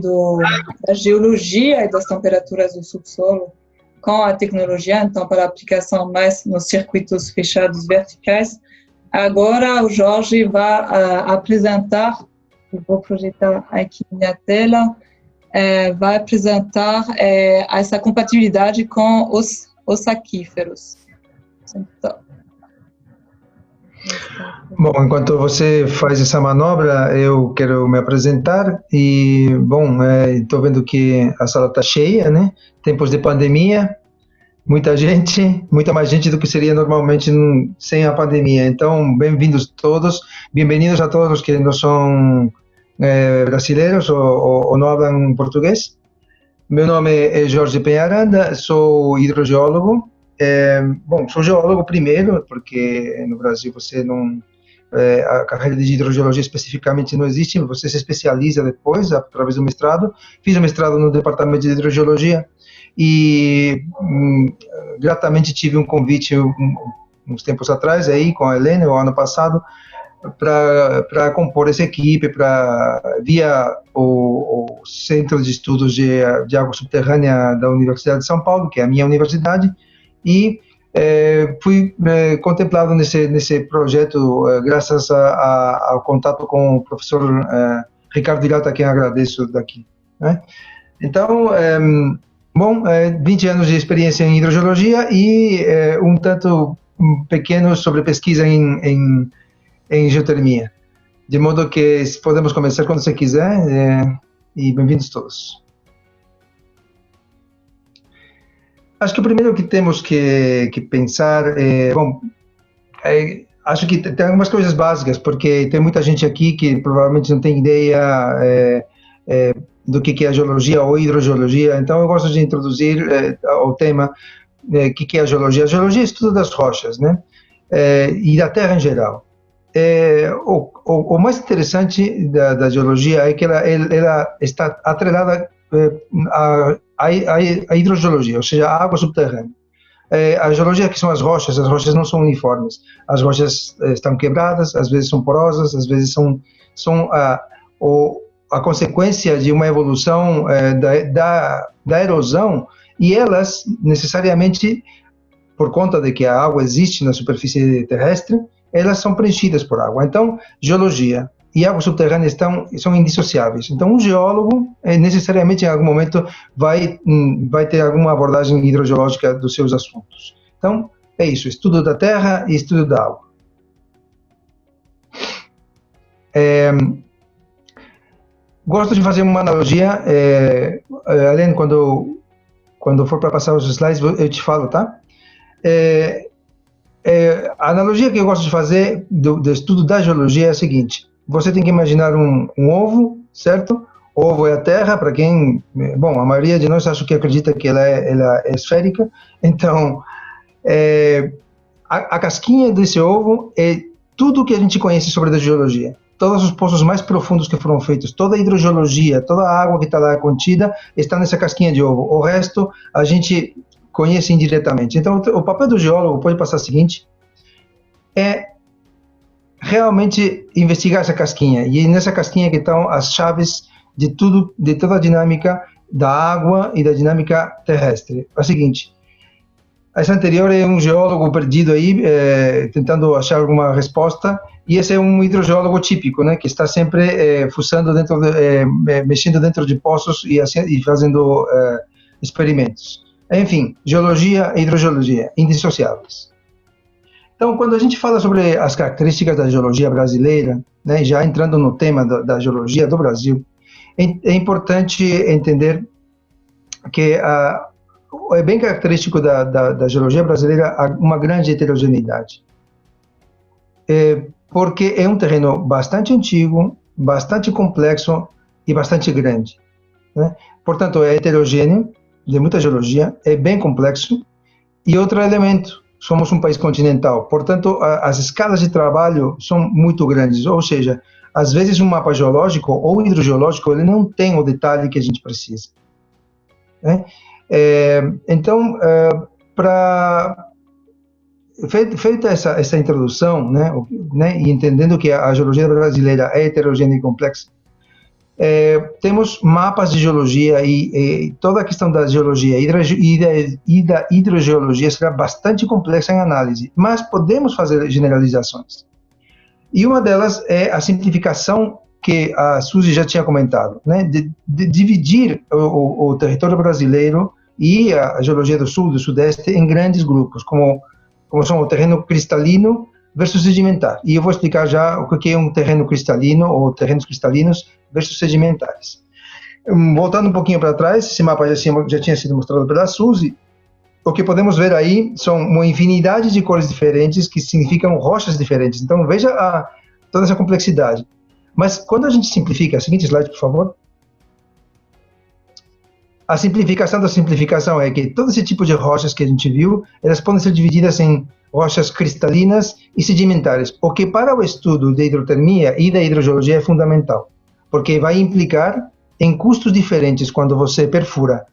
S1: da geologia e das temperaturas do subsolo com a tecnologia, então, para aplicação mais nos circuitos fechados verticais, agora o Jorge vai apresentar, eu vou projetar aqui minha tela, vai apresentar essa compatibilidade com os aquíferos. Então,
S3: bom, enquanto você faz essa manobra, eu quero me apresentar e, bom, estou vendo que a sala está cheia, né? Tempos de pandemia, muita gente, muita mais gente do que seria normalmente sem a pandemia. Então, bem-vindos todos, bem-vindos a todos os que não são brasileiros ou não falam português. Meu nome é Jorge Penharanda, sou hidrogeólogo. Bom, sou geólogo primeiro, porque no Brasil você não... a carreira de hidrogeologia especificamente não existe, você se especializa depois, através do mestrado. Fiz o mestrado no departamento de hidrogeologia e gratamente tive um convite uns tempos atrás, aí, com a Helene, o ano passado, para compor essa equipe, via o Centro de Estudos de Água Subterrânea da Universidade de São Paulo, que é a minha universidade, e fui contemplado nesse projeto graças ao contato com o professor Ricardo Vilhota, a quem agradeço daqui, né? Então, bom, 20 anos de experiência em hidrogeologia e um tanto pequeno sobre pesquisa em geotermia. De modo que podemos começar quando você quiser, e bem-vindos todos. Acho que o primeiro que temos que pensar acho que tem algumas coisas básicas, porque tem muita gente aqui que provavelmente não tem ideia do que é a geologia ou hidrogeologia. Então eu gosto de introduzir o tema, o que é a geologia. A geologia é o estudo das rochas, né? E da Terra em geral. O mais interessante da geologia é que ela está atrelada a hidrogeologia, ou seja, a água subterrânea. A geologia, que são as rochas não são uniformes. As rochas estão quebradas, às vezes são porosas, às vezes são a consequência de uma evolução da erosão, e elas, necessariamente, por conta de que a água existe na superfície terrestre, elas são preenchidas por água. Então, geologia e água subterrânea são indissociáveis. Então, um geólogo, necessariamente, em algum momento, vai ter alguma abordagem hidrogeológica dos seus assuntos. Então, é isso, estudo da terra e estudo da água. Gosto de fazer uma analogia, Helene, quando for para passar os slides, eu te falo, tá? A analogia que eu gosto de fazer do estudo da geologia é a seguinte: você tem que imaginar um ovo, certo? O ovo é a Terra, para quem... Bom, a maioria de nós acho que acredita que ela é esférica. Então, a casquinha desse ovo é tudo que a gente conhece sobre a geologia. Todos os poços mais profundos que foram feitos, toda a hidrogeologia, toda a água que está lá contida, está nessa casquinha de ovo. O resto, a gente conhece indiretamente. Então, o papel do geólogo pode passar o seguinte, é realmente investigar essa casquinha. E nessa casquinha que estão as chaves de tudo, de toda a dinâmica da água e da dinâmica terrestre. É o seguinte, essa anterior é um geólogo perdido aí, tentando achar alguma resposta, e esse é um hidrogeólogo típico, né, que está sempre fuçando dentro, mexendo dentro de poços e fazendo experimentos. Enfim, geologia e hidrogeologia, indissociáveis. Então, quando a gente fala sobre as características da geologia brasileira, né, já entrando no tema da geologia do Brasil, é importante entender que é bem característico da geologia brasileira uma grande heterogeneidade. Porque é um terreno bastante antigo, bastante complexo e bastante grande, né? Portanto, é heterogêneo, de muita geologia, é bem complexo. E outro elemento, somos um país continental, portanto, as escalas de trabalho são muito grandes, ou seja, às vezes um mapa geológico ou hidrogeológico, ele não tem o detalhe que a gente precisa, né? Então, feita essa introdução, né, e entendendo que a geologia brasileira é heterogênea e complexa, temos mapas de geologia e toda a questão da geologia e da hidrogeologia será bastante complexa em análise, mas podemos fazer generalizações. E uma delas é a simplificação que a Suzy já tinha comentado, né, de dividir o território brasileiro e a geologia do sul, do sudeste, em grandes grupos, como são o terreno cristalino versus sedimentar. E eu vou explicar já o que é um terreno cristalino ou terrenos cristalinos versus sedimentares. Voltando um pouquinho para trás, esse mapa já tinha sido mostrado pela Suzy. O que podemos ver aí são uma infinidade de cores diferentes que significam rochas diferentes. Então veja toda essa complexidade. Mas quando a gente simplifica, seguinte slide, por favor. A simplificação da simplificação é que todo esse tipo de rochas que a gente viu, elas podem ser divididas em rochas cristalinas e sedimentares, o que para o estudo da hidrotermia e da hidrogeologia é fundamental, porque vai implicar em custos diferentes quando você perfura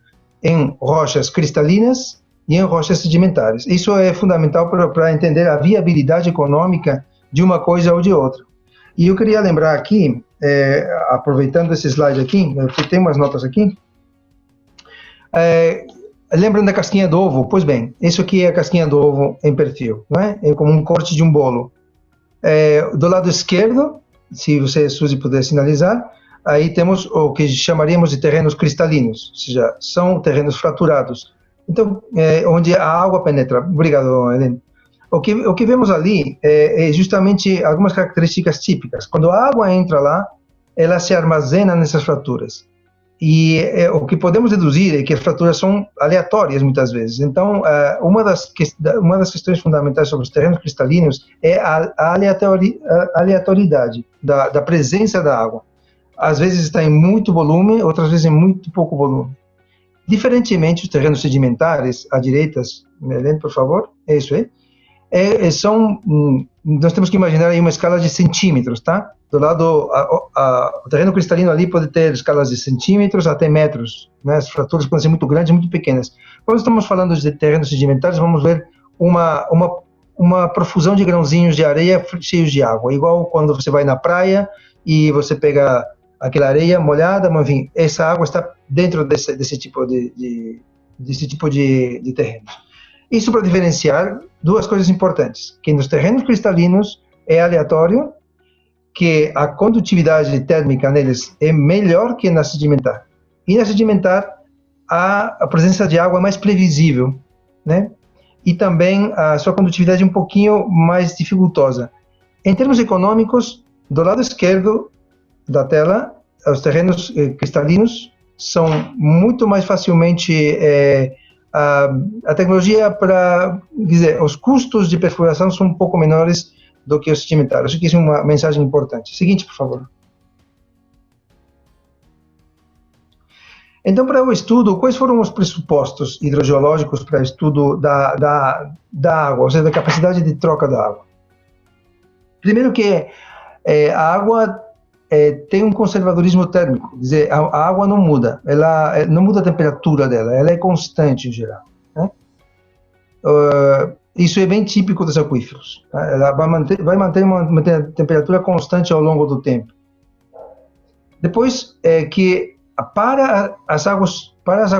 S3: em rochas cristalinas e em rochas sedimentares. Isso é fundamental para entender a viabilidade econômica de uma coisa ou de outra. E eu queria lembrar aqui, aproveitando esse slide aqui, eu tenho umas notas aqui, lembrando da casquinha do ovo? Pois bem, isso aqui é a casquinha do ovo em perfil, não é? É como um corte de um bolo. Do lado esquerdo, se você, Suzy, puder sinalizar, aí temos o que chamaríamos de terrenos cristalinos, ou seja, são terrenos fraturados. Então, onde a água penetra. Obrigado, Helena. O que vemos ali é justamente algumas características típicas. Quando a água entra lá, ela se armazena nessas fraturas. E o que podemos deduzir é que as fraturas são aleatórias muitas vezes. Então, uma das questões fundamentais sobre os terrenos cristalinos é a aleatoriedade da presença da água. Às vezes está em muito volume, outras vezes em muito pouco volume. Diferentemente, os terrenos sedimentares, à direita, Helena, por favor, é isso aí. Nós temos que imaginar aí uma escala de centímetros, tá? Do lado, o terreno cristalino ali pode ter escalas de centímetros até metros, né? As fraturas podem ser muito grandes e muito pequenas. Quando estamos falando de terrenos sedimentares, vamos ver uma profusão de grãozinhos de areia cheios de água, igual quando você vai na praia e você pega aquela areia molhada, mas enfim, essa água está dentro desse tipo de terrenos. Isso para diferenciar duas coisas importantes, que nos terrenos cristalinos é aleatório, que a condutividade térmica neles é melhor que na sedimentar. E na sedimentar, a presença de água é mais previsível, né? E também a sua condutividade é um pouquinho mais dificultosa. Em termos econômicos, do lado esquerdo da tela, os terrenos cristalinos são muito mais facilmente... a tecnologia os custos de perfuração são um pouco menores do que o sedimentário. Acho que isso é uma mensagem importante. Seguinte, por favor. Então, para o estudo, quais foram os pressupostos hidrogeológicos para o estudo da água, ou seja, da capacidade de troca da água? Primeiro que a água tem um conservadorismo térmico, quer dizer, a água não muda, ela não muda a temperatura dela, ela é constante em geral, né? Isso é bem típico dos aquíferos, tá? Ela vai manter uma temperatura constante ao longo do tempo. Depois, que para as águas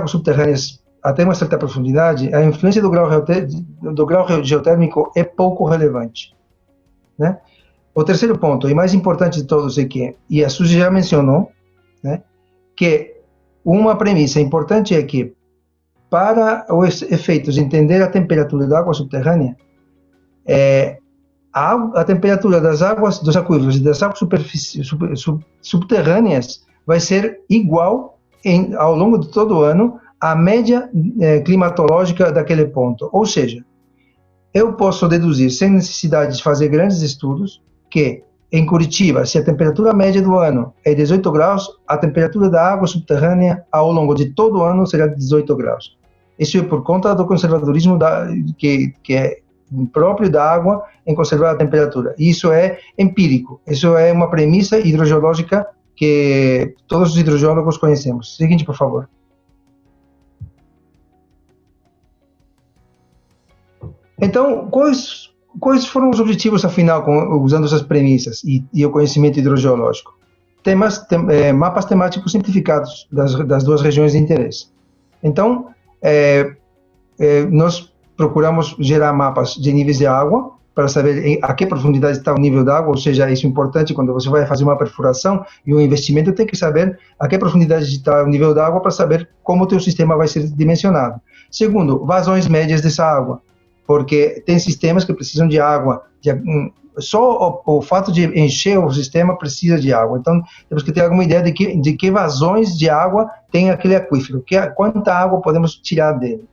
S3: subterrâneas até uma certa profundidade, a influência do grau geotérmico é pouco relevante, né? O terceiro ponto, e mais importante de todos, é que, e a Suzy já mencionou, né, que uma premissa importante é que, para os efeitos de entender a temperatura da água subterrânea, a temperatura das águas dos aquíferos e das águas subterrâneas vai ser igual ao longo de todo o ano à média climatológica daquele ponto. Ou seja, eu posso deduzir, sem necessidade de fazer grandes estudos, que em Curitiba, se a temperatura média do ano é 18 graus, a temperatura da água subterrânea ao longo de todo o ano será 18 graus. Isso é por conta do conservadorismo que é próprio da água em conservar a temperatura. Isso é empírico, isso é uma premissa hidrogeológica que todos os hidrogeólogos conhecemos. Seguinte, por favor. Então, quais foram os objetivos, afinal, usando essas premissas e o conhecimento hidrogeológico? Mapas temáticos simplificados das duas regiões de interesse. Então, nós procuramos gerar mapas de níveis de água, para saber a que profundidade está o nível da água, ou seja, isso é importante quando você vai fazer uma perfuração e um investimento, tem que saber a que profundidade está o nível da água para saber como o teu sistema vai ser dimensionado. Segundo, vazões médias dessa água, porque tem sistemas que precisam de água, só o fato de encher o sistema precisa de água. Então, temos que ter alguma ideia de que vazões de água tem aquele aquífero, quanta água podemos tirar dele.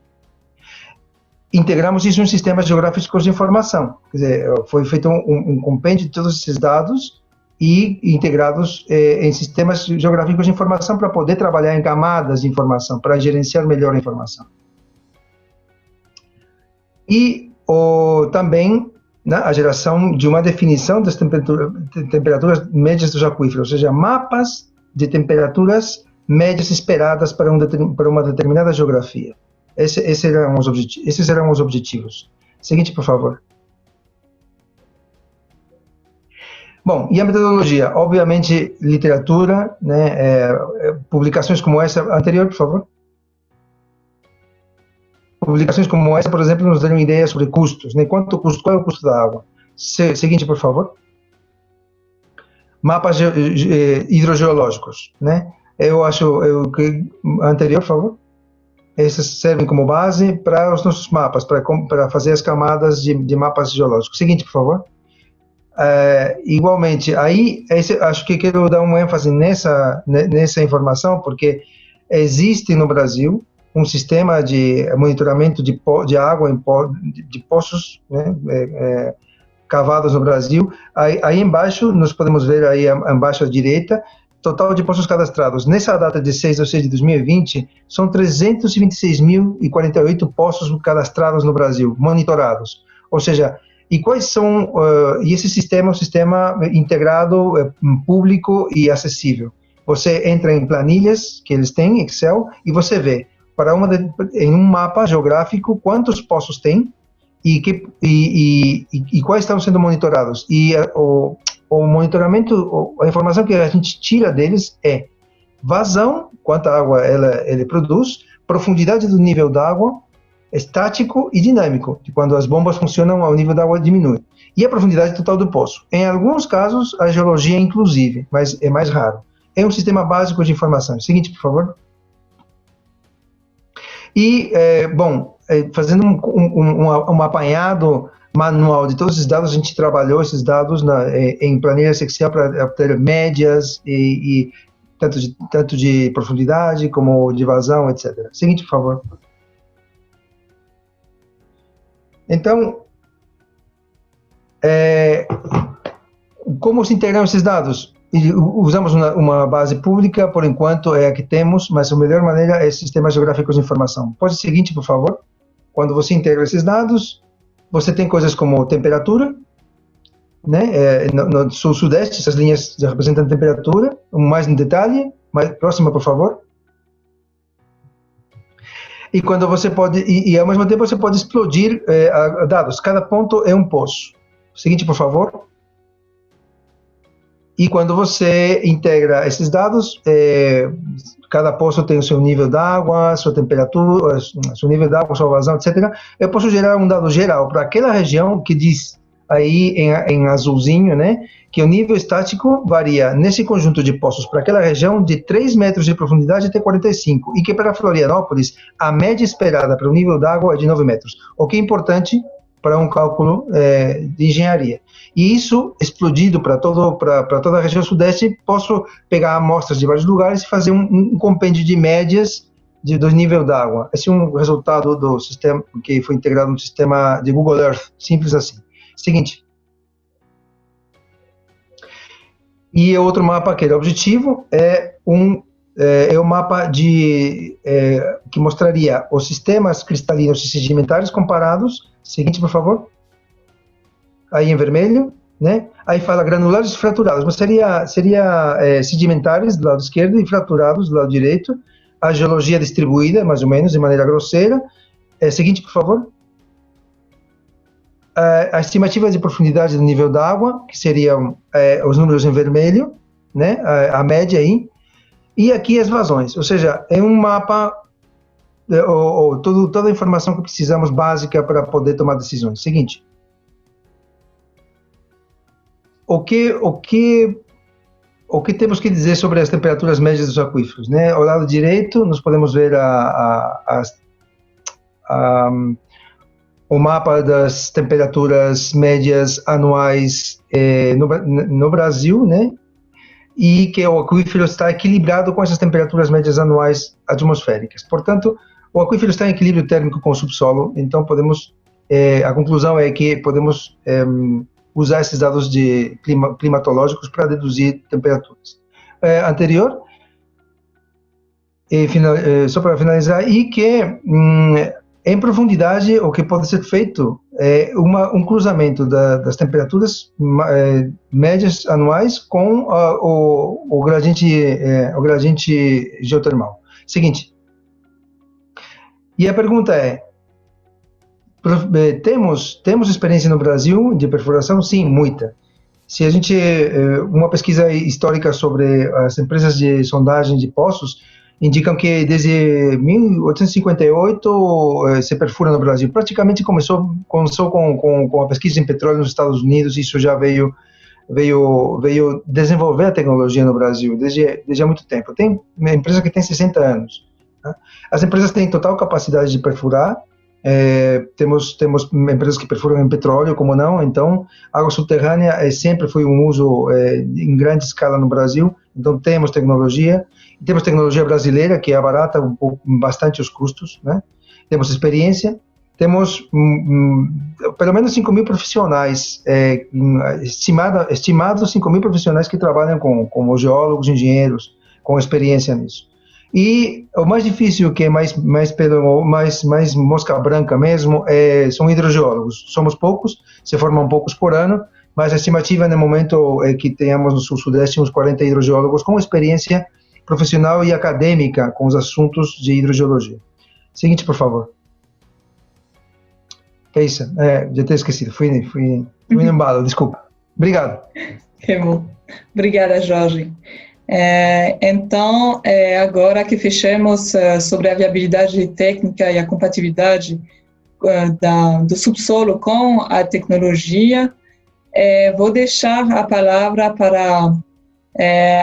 S3: Integramos isso em sistemas geográficos de informação. Quer dizer, foi feito um compêndio de todos esses dados e integrados em sistemas geográficos de informação para poder trabalhar em camadas de informação, para gerenciar melhor a informação. E também, né, a geração de uma definição das temperaturas médias dos aquíferos, ou seja, mapas de temperaturas médias esperadas para uma determinada geografia. Esses eram os objetivos. Seguinte, por favor. Bom, e a metodologia? Obviamente, literatura, né, publicações como essa. Anterior, por favor. Publicações como essa, por exemplo, nos dão ideias sobre custos, né? Qual é o custo da água? Seguinte, por favor. Mapas hidrogeológicos, né? Anterior, por favor. Esses servem como base para os nossos mapas, para fazer as camadas de mapas geológicos. Seguinte, por favor. Igualmente, aí acho que quero dar um ênfase nessa informação, porque existe no Brasil um sistema de monitoramento de água de poços, né, cavados no Brasil. Aí embaixo, nós podemos ver aí embaixo à direita, total de poços cadastrados. Nessa data de 6/6 de 2020, são 326.048 poços cadastrados no Brasil, monitorados. Ou seja, e quais são... e esse sistema é um sistema integrado, público e acessível. Você entra em planilhas que eles têm, Excel, e você vê, em um mapa geográfico, quantos poços tem e quais estão sendo monitorados. E o monitoramento, a informação que a gente tira deles é vazão, quanta água ele produz, profundidade do nível d'água, estático e dinâmico, de quando as bombas funcionam, o nível d'água diminui, e a profundidade total do poço. Em alguns casos, a geologia é inclusive, mas é mais raro. É um sistema básico de informação. Seguinte, por favor. E, fazendo um apanhado manual de todos esses dados, a gente trabalhou esses dados em planilhas Excel para obter médias e tanto de profundidade como de vazão, etc. Seguinte, por favor. Então, como se integram esses dados? Usamos uma base pública, por enquanto é a que temos, mas a melhor maneira é sistemas geográficos de informação. Pode ser o seguinte, por favor? Quando você integra esses dados, você tem coisas como temperatura, né? No sul-sudeste, essas linhas já representam temperatura, mais em detalhe. Mais próxima, por favor. E quando você pode, e ao mesmo tempo você pode explodir dados. Cada ponto é um poço. Seguinte, por favor. E quando você integra esses dados, cada poço tem o seu nível d'água, sua temperatura, seu nível d'água, sua vazão, etc. Eu posso gerar um dado geral para aquela região que diz aí em azulzinho, né, que o nível estático varia nesse conjunto de poços para aquela região de 3 metros de profundidade até 45, e que para Florianópolis a média esperada para o nível d'água é de 9 metros, o que é importante para um cálculo de engenharia. E isso, explodido para toda a região sudeste, posso pegar amostras de vários lugares e fazer um compêndio de médias do nível d'água. Esse é um resultado do sistema que foi integrado no sistema de Google Earth, simples assim. Seguinte. E outro mapa que era objetivo é o mapa que mostraria os sistemas cristalinos e sedimentares comparados. Seguinte, por favor. Aí em vermelho, né? Aí fala granulares e fraturados, mas seria sedimentares do lado esquerdo e fraturados do lado direito. A geologia distribuída, mais ou menos, de maneira grosseira. Seguinte, por favor. A estimativa de profundidade do nível d'água, que seriam os números em vermelho, né? A média aí. E aqui as vazões, ou seja, é um mapa, toda a informação que precisamos básica para poder tomar decisões. Seguinte. O que temos que dizer sobre as temperaturas médias dos aquíferos, né? Ao lado direito, nós podemos ver o mapa das temperaturas médias anuais no Brasil, né? E que o aquífero está equilibrado com essas temperaturas médias anuais atmosféricas. Portanto, o aquífero está em equilíbrio térmico com o subsolo, então a conclusão é que podemos usar esses dados climatológicos para deduzir temperaturas. Anterior, só para finalizar, e que em profundidade o que pode ser feito é um cruzamento das temperaturas médias anuais com o gradiente geotermal. Seguinte, e a pergunta é, temos experiência no Brasil de perfuração? Sim, muita. Se a gente, uma pesquisa histórica sobre as empresas de sondagem de poços indicam que desde 1858 se perfura no Brasil. Praticamente começou com a pesquisa em petróleo nos Estados Unidos. Isso já veio desenvolver a tecnologia no Brasil desde há muito tempo. Tem uma empresa que tem 60 anos. Né? As empresas têm total capacidade de perfurar. Temos empresas que perfuram em petróleo, como não, então água subterrânea sempre foi um uso em grande escala no Brasil, então temos tecnologia brasileira que abarata bastante os custos, né? Temos experiência, temos pelo menos 5.000 profissionais, estimados 5.000 profissionais que trabalham como geólogos, engenheiros, com experiência nisso. E o mais difícil, que é mais mosca branca mesmo, são hidrogeólogos. Somos poucos, se formam poucos por ano, mas a estimativa no momento é que tenhamos no sul-sudeste uns 40 hidrogeólogos com experiência profissional e acadêmica com os assuntos de hidrogeologia. Seguinte, por favor. É isso, já tinha esquecido, fui no embalo, desculpa. Obrigado.
S1: Que bom. Obrigada, Jorge. Então, agora que fechamos sobre a viabilidade técnica e a compatibilidade do subsolo com a tecnologia, vou deixar a palavra para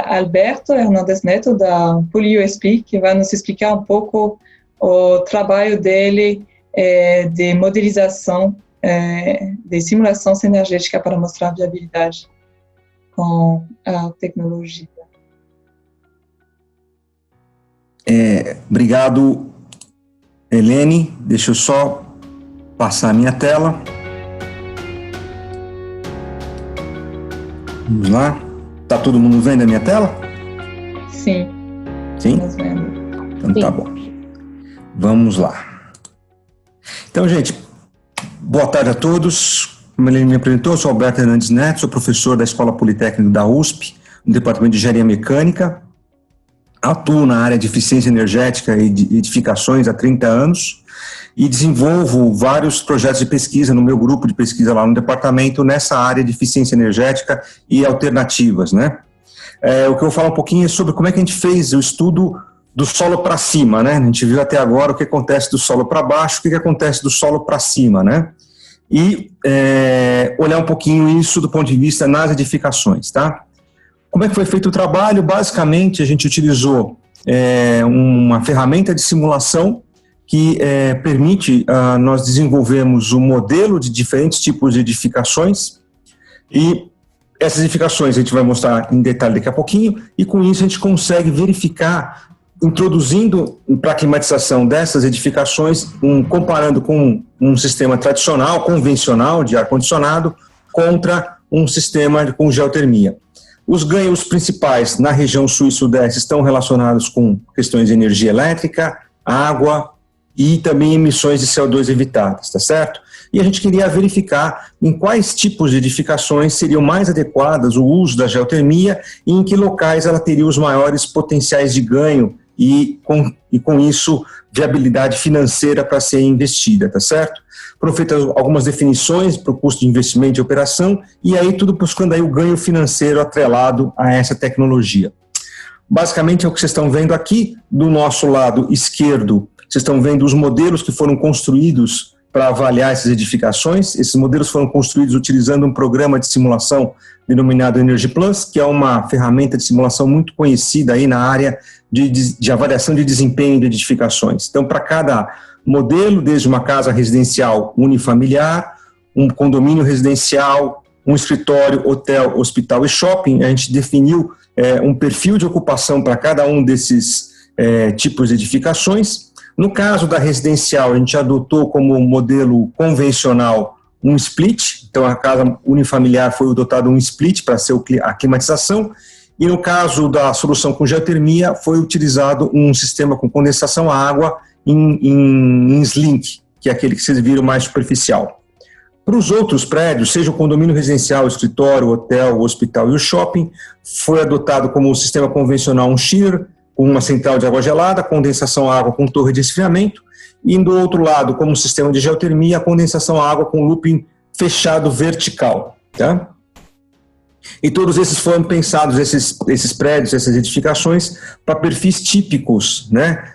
S1: Alberto Hernandes Neto, da PolyUSP, que vai nos explicar um pouco o trabalho dele de modelização, de simulação sinergética para mostrar a viabilidade com a tecnologia.
S4: Obrigado, Helene. Deixa eu só passar a minha tela. Vamos lá. Tá todo mundo vendo a minha tela?
S1: Sim.
S4: Sim?
S1: Estamos vendo.
S4: Então tá bom. Vamos lá. Então, gente, boa tarde a todos. Como ele me apresentou, eu sou Alberto Hernandes Neto, sou professor da Escola Politécnica da USP, no Departamento de Engenharia Mecânica. Atuo na área de eficiência energética e de edificações há 30 anos e desenvolvo vários projetos de pesquisa no meu grupo de pesquisa lá no departamento nessa área de eficiência energética e alternativas, né? O que eu vou falar um pouquinho é sobre como é que a gente fez o estudo do solo para cima, né? A gente viu até agora o que acontece do solo para baixo, o que acontece do solo para cima, né? E olhar um pouquinho isso do ponto de vista nas edificações, tá? Como é que foi feito o trabalho? Basicamente, a gente utilizou uma ferramenta de simulação que permite nós desenvolvermos um modelo de diferentes tipos de edificações e essas edificações a gente vai mostrar em detalhe daqui a pouquinho e com isso a gente consegue verificar, introduzindo para a climatização dessas edificações, comparando com um sistema tradicional, convencional de ar-condicionado contra um sistema com geotermia. Os ganhos principais na região sul e sudeste estão relacionados com questões de energia elétrica, água e também emissões de CO2 evitadas, tá certo? E a gente queria verificar em quais tipos de edificações seriam mais adequadas o uso da geotermia e em que locais ela teria os maiores potenciais de ganho e com isso viabilidade financeira para ser investida, tá certo? Foram feitas algumas definições para o custo de investimento e operação e aí tudo buscando aí o ganho financeiro atrelado a essa tecnologia. Basicamente é o que vocês estão vendo aqui, do nosso lado esquerdo, vocês estão vendo os modelos que foram construídos para avaliar essas edificações. Esses modelos foram construídos utilizando um programa de simulação denominado EnergyPlus, que é uma ferramenta de simulação muito conhecida aí na área de avaliação de desempenho de edificações. Então, para cada modelo, desde uma casa residencial unifamiliar, um condomínio residencial, um escritório, hotel, hospital e shopping, a gente definiu um perfil de ocupação para cada um desses tipos de edificações. No caso da residencial, a gente adotou como modelo convencional um split, então a casa unifamiliar foi adotado um split para ser a climatização, e no caso da solução com geotermia foi utilizado um sistema com condensação à água em slink, que é aquele que vocês viram mais superficial. Para os outros prédios, seja o condomínio residencial, o escritório, o hotel, o hospital e o shopping, foi adotado como sistema convencional um chiller, com uma central de água gelada, condensação à água com torre de esfriamento, e do outro lado, como sistema de geotermia, a condensação à água com looping fechado vertical. Tá? E todos esses foram pensados, esses prédios, essas edificações, para perfis típicos, né?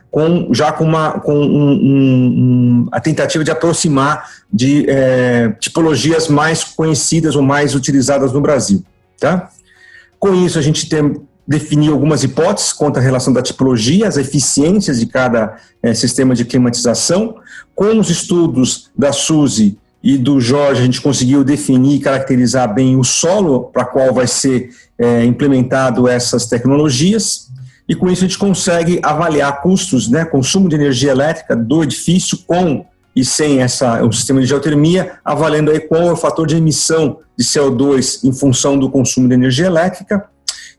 S4: A tentativa de aproximar de tipologias mais conhecidas ou mais utilizadas no Brasil. Tá? Com isso, a gente definiu algumas hipóteses quanto à relação da tipologia, as eficiências de cada sistema de climatização. Com os estudos da Suzy e do Jorge, a gente conseguiu definir e caracterizar bem o solo para qual vai ser implementado essas tecnologias, e com isso a gente consegue avaliar custos, né, consumo de energia elétrica do edifício com e sem o sistema de geotermia, avaliando aí qual é o fator de emissão de CO2 em função do consumo de energia elétrica,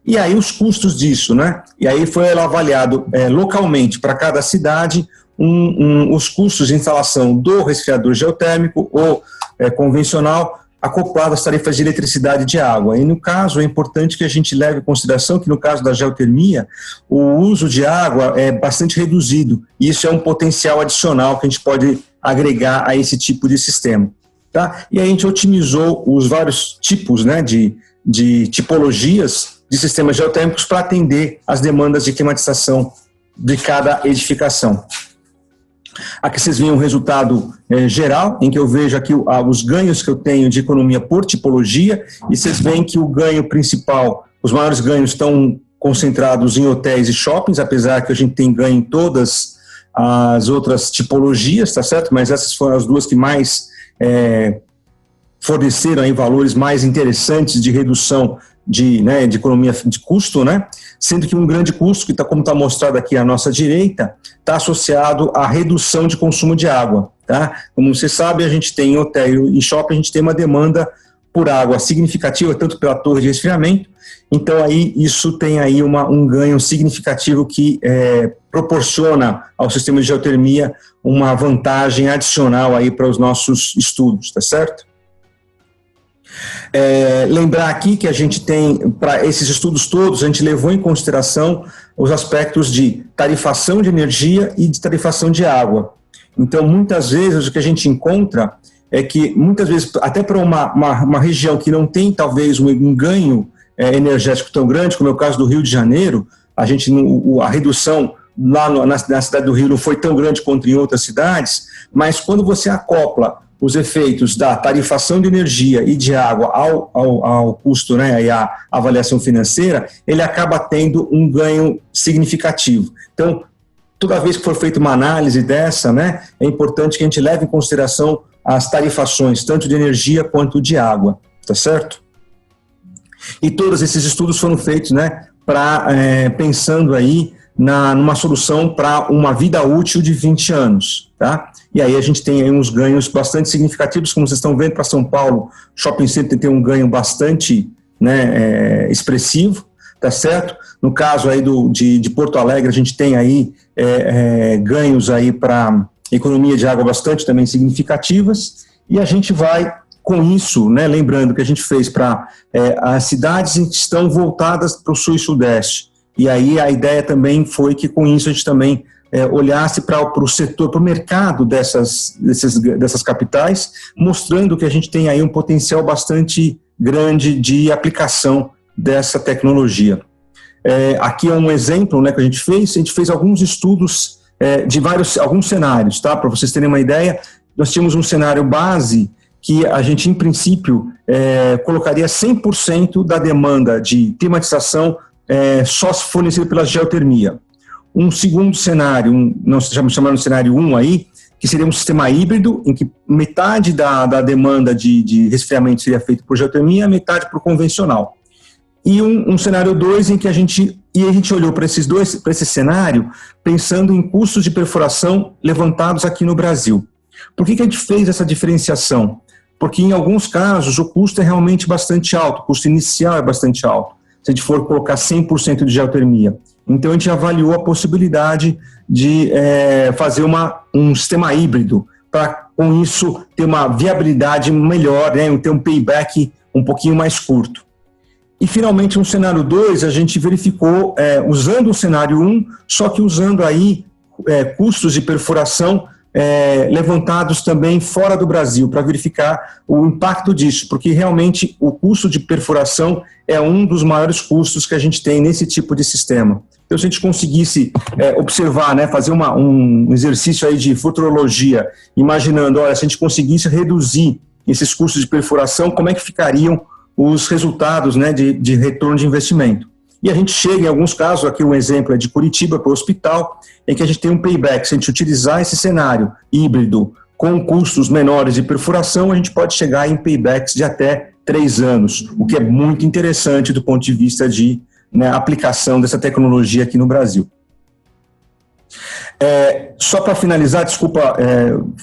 S4: e aí os custos disso, né? E aí foi avaliado localmente para cada cidade os custos de instalação do resfriador geotérmico ou convencional acoplado às tarifas de eletricidade e de água. E no caso, é importante que a gente leve em consideração que no caso da geotermia, o uso de água é bastante reduzido, e isso é um potencial adicional que a gente pode agregar a esse tipo de sistema. Tá? E a gente otimizou os vários tipos, né, de tipologias de sistemas geotérmicos para atender às demandas de climatização de cada edificação. Aqui vocês veem o resultado geral, em que eu vejo aqui os ganhos que eu tenho de economia por tipologia, e vocês veem que o ganho principal, os maiores ganhos estão concentrados em hotéis e shoppings, apesar que a gente tem ganho em todas as outras tipologias, tá certo? Mas essas foram as duas que mais forneceram aí valores mais interessantes de redução de economia de custo, né? Sendo que um grande custo, como está mostrado aqui à nossa direita, está associado à redução de consumo de água. Tá? Como você sabe, a gente tem em hotel e shopping, a gente tem uma demanda por água significativa, tanto pela torre de resfriamento. Então, aí, isso tem aí um ganho significativo que proporciona ao sistema de geotermia uma vantagem adicional aí para os nossos estudos, tá certo? Lembrar aqui que a gente tem, para esses estudos todos, a gente levou em consideração os aspectos de tarifação de energia e de tarifação de água. Então, muitas vezes, o que a gente encontra é que, muitas vezes, até para uma região que não tem, talvez, um ganho energético tão grande, como é o caso do Rio de Janeiro, a redução lá na cidade do Rio não foi tão grande quanto em outras cidades, mas quando você acopla os efeitos da tarifação de energia e de água ao custo, né, e à avaliação financeira, ele acaba tendo um ganho significativo. Então, toda vez que for feita uma análise dessa, né, é importante que a gente leve em consideração as tarifações, tanto de energia quanto de água, tá certo? E todos esses estudos foram feitos, né, pensando aí numa solução para uma vida útil de 20 anos, tá? E aí a gente tem aí uns ganhos bastante significativos, como vocês estão vendo, para São Paulo, Shopping Center tem um ganho bastante, né, expressivo, tá certo? No caso aí de Porto Alegre, a gente tem aí ganhos aí para economia de água bastante também significativas, e a gente vai com isso, né, lembrando que a gente fez para as cidades que estão voltadas para o sul e sudeste, e aí a ideia também foi que com isso a gente também olhasse para o setor, para o mercado dessas capitais, mostrando que a gente tem aí um potencial bastante grande de aplicação dessa tecnologia. Aqui é um exemplo, né, que a gente fez alguns estudos de alguns cenários, tá? Para vocês terem uma ideia, nós tínhamos um cenário base que a gente, em princípio, colocaria 100% da demanda de climatização só fornecida pela geotermia. Um segundo cenário, nós chamamos de cenário 1 aí, que seria um sistema híbrido, em que metade da demanda de resfriamento seria feita por geotermia, metade por convencional. E um cenário 2 em que a gente olhou para esse cenário, pensando em custos de perfuração levantados aqui no Brasil. Por que a gente fez essa diferenciação? Porque em alguns casos o custo é realmente bastante alto, o custo inicial é bastante alto, se a gente for colocar 100% de geotermia. Então a gente avaliou a possibilidade de fazer um sistema híbrido, para com isso ter uma viabilidade melhor, né, ter um payback um pouquinho mais curto. E finalmente no cenário 2 a gente verificou, usando o cenário 1, só que usando aí custos de perfuração levantados também fora do Brasil, para verificar o impacto disso, porque realmente o custo de perfuração é um dos maiores custos que a gente tem nesse tipo de sistema. Então, se a gente conseguisse observar, né, fazer um exercício aí de futurologia, imaginando, olha, se a gente conseguisse reduzir esses custos de perfuração, como é que ficariam os resultados, né, de retorno de investimento? E a gente chega, em alguns casos, aqui um exemplo é de Curitiba para o hospital, em que a gente tem um payback. Se a gente utilizar esse cenário híbrido com custos menores de perfuração, a gente pode chegar em paybacks de até 3 anos, o que é muito interessante do ponto de vista de, né, aplicação dessa tecnologia aqui no Brasil. Só para finalizar, desculpa,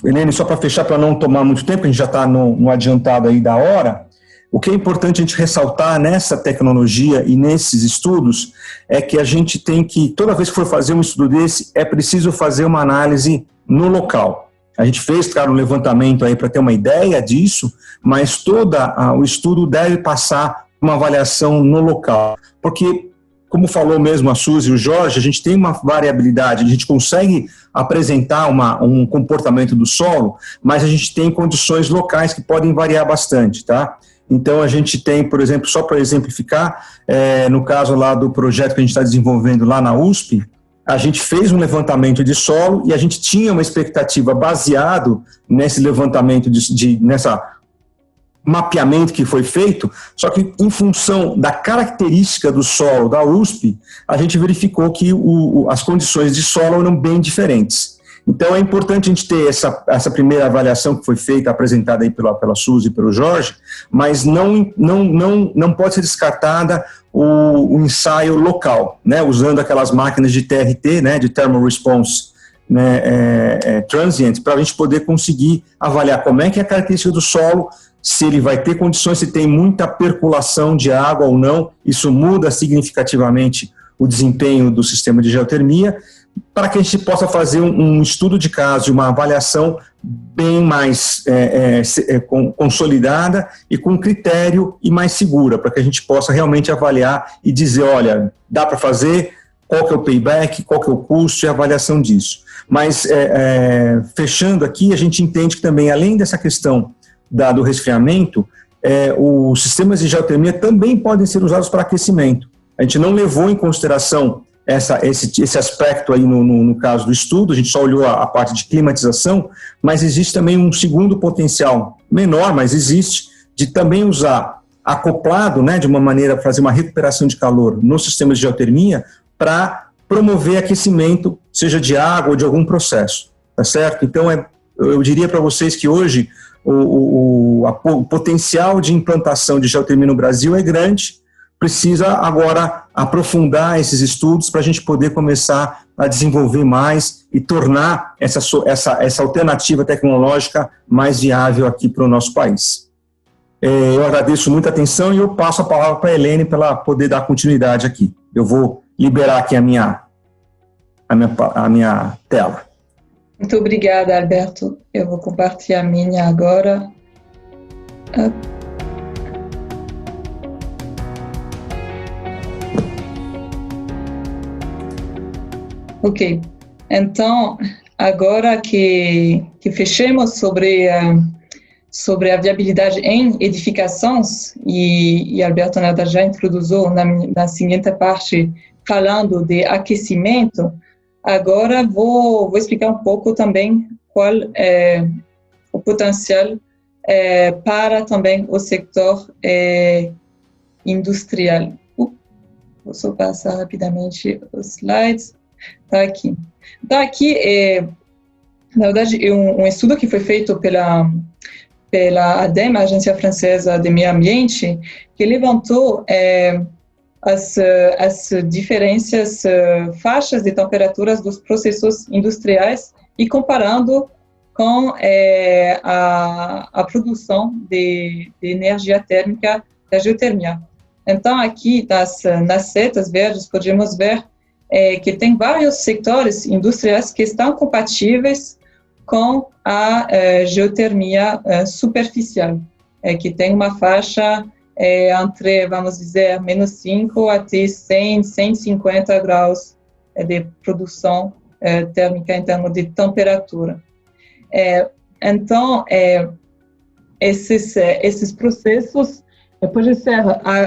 S4: Helene, só para fechar, para não tomar muito tempo, a gente já está no adiantado aí da hora. O que é importante a gente ressaltar nessa tecnologia e nesses estudos é que a gente tem que, toda vez que for fazer um estudo desse, é preciso fazer uma análise no local. A gente fez, claro, um levantamento aí para ter uma ideia disso, mas todo o estudo deve passar uma avaliação no local. Porque, como falou mesmo a Suzy e o Jorge, a gente tem uma variabilidade, a gente consegue apresentar um comportamento do solo, mas a gente tem condições locais que podem variar bastante, tá? Então, a gente tem, por exemplo, só para exemplificar, no caso lá do projeto que a gente está desenvolvendo lá na USP, a gente fez um levantamento de solo e a gente tinha uma expectativa baseado nesse levantamento, nessa mapeamento que foi feito, só que em função da característica do solo da USP, a gente verificou que as condições de solo eram bem diferentes. Então, é importante a gente ter essa primeira avaliação que foi feita, apresentada aí pela Suzy e pelo Jorge, mas não pode ser descartada o ensaio local, né, usando aquelas máquinas de TRT, né, de Thermal Response, né, Transient, para a gente poder conseguir avaliar como é que é a característica do solo se ele vai ter condições, se tem muita percolação de água ou não, isso muda significativamente o desempenho do sistema de geotermia, para que a gente possa fazer um estudo de caso, uma avaliação bem mais consolidada e com critério e mais segura, para que a gente possa realmente avaliar e dizer, olha, dá para fazer, qual que é o payback, qual que é o custo e a avaliação disso. Mas, fechando aqui, a gente entende que também, além dessa questão do resfriamento, os sistemas de geotermia também podem ser usados para aquecimento. A gente não levou em consideração esse aspecto aí no caso do estudo, a gente só olhou a parte de climatização, mas existe também um segundo potencial, menor, mas existe, de também usar acoplado, né, de uma maneira, fazer uma recuperação de calor nos sistemas de geotermia para promover aquecimento, seja de água ou de algum processo, tá certo? Então, eu diria para vocês que hoje o potencial de implantação de geotermia no Brasil é grande, precisa agora aprofundar esses estudos para a gente poder começar a desenvolver mais e tornar essa alternativa tecnológica mais viável aqui para o nosso país. Eu agradeço muita atenção e eu passo a palavra para a Helene para ela poder dar continuidade aqui. Eu vou liberar aqui a minha tela.
S1: Muito obrigada, Alberto. Eu vou compartilhar a minha agora. Ok, então, agora que fechemos sobre a viabilidade em edificações, e Alberto Nada já introduziu na seguinte parte, falando de aquecimento, agora vou explicar um pouco também qual é o potencial para também o setor industrial. Vou só passar rapidamente os slides. Está aqui. Então, aqui na verdade, um estudo que foi feito pela ADEME, a Agência Francesa de Meio Ambiente, que levantou as diferenças, faixas de temperaturas dos processos industriais e comparando com a produção de energia térmica da geotermia. Então, aqui nas setas verdes, podemos ver que tem vários setores industriais que estão compatíveis com a geotermia superficial, que tem uma faixa entre, vamos dizer, -5 até 100, 150 graus de produção térmica em termos de temperatura. Então, esses processos podem ser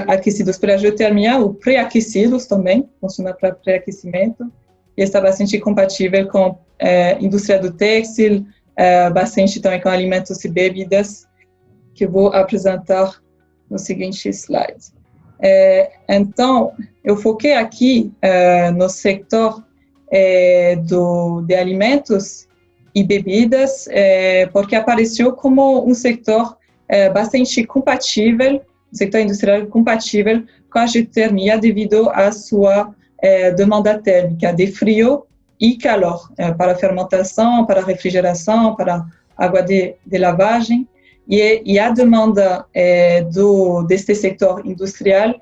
S1: aquecidos pela geotermia ou pré-aquecidos também, funciona para pré-aquecimento, e está bastante compatível com indústria do têxtil, bastante também com alimentos e bebidas, que vou apresentar no seguinte slide. Então, eu foquei aqui no setor de alimentos e bebidas, porque apareceu como um setor bastante compatível, um setor industrial compatível com a geotermia devido à sua demanda térmica de frio e calor, para fermentação, para refrigeração, para água de lavagem. E a demanda deste setor industrial,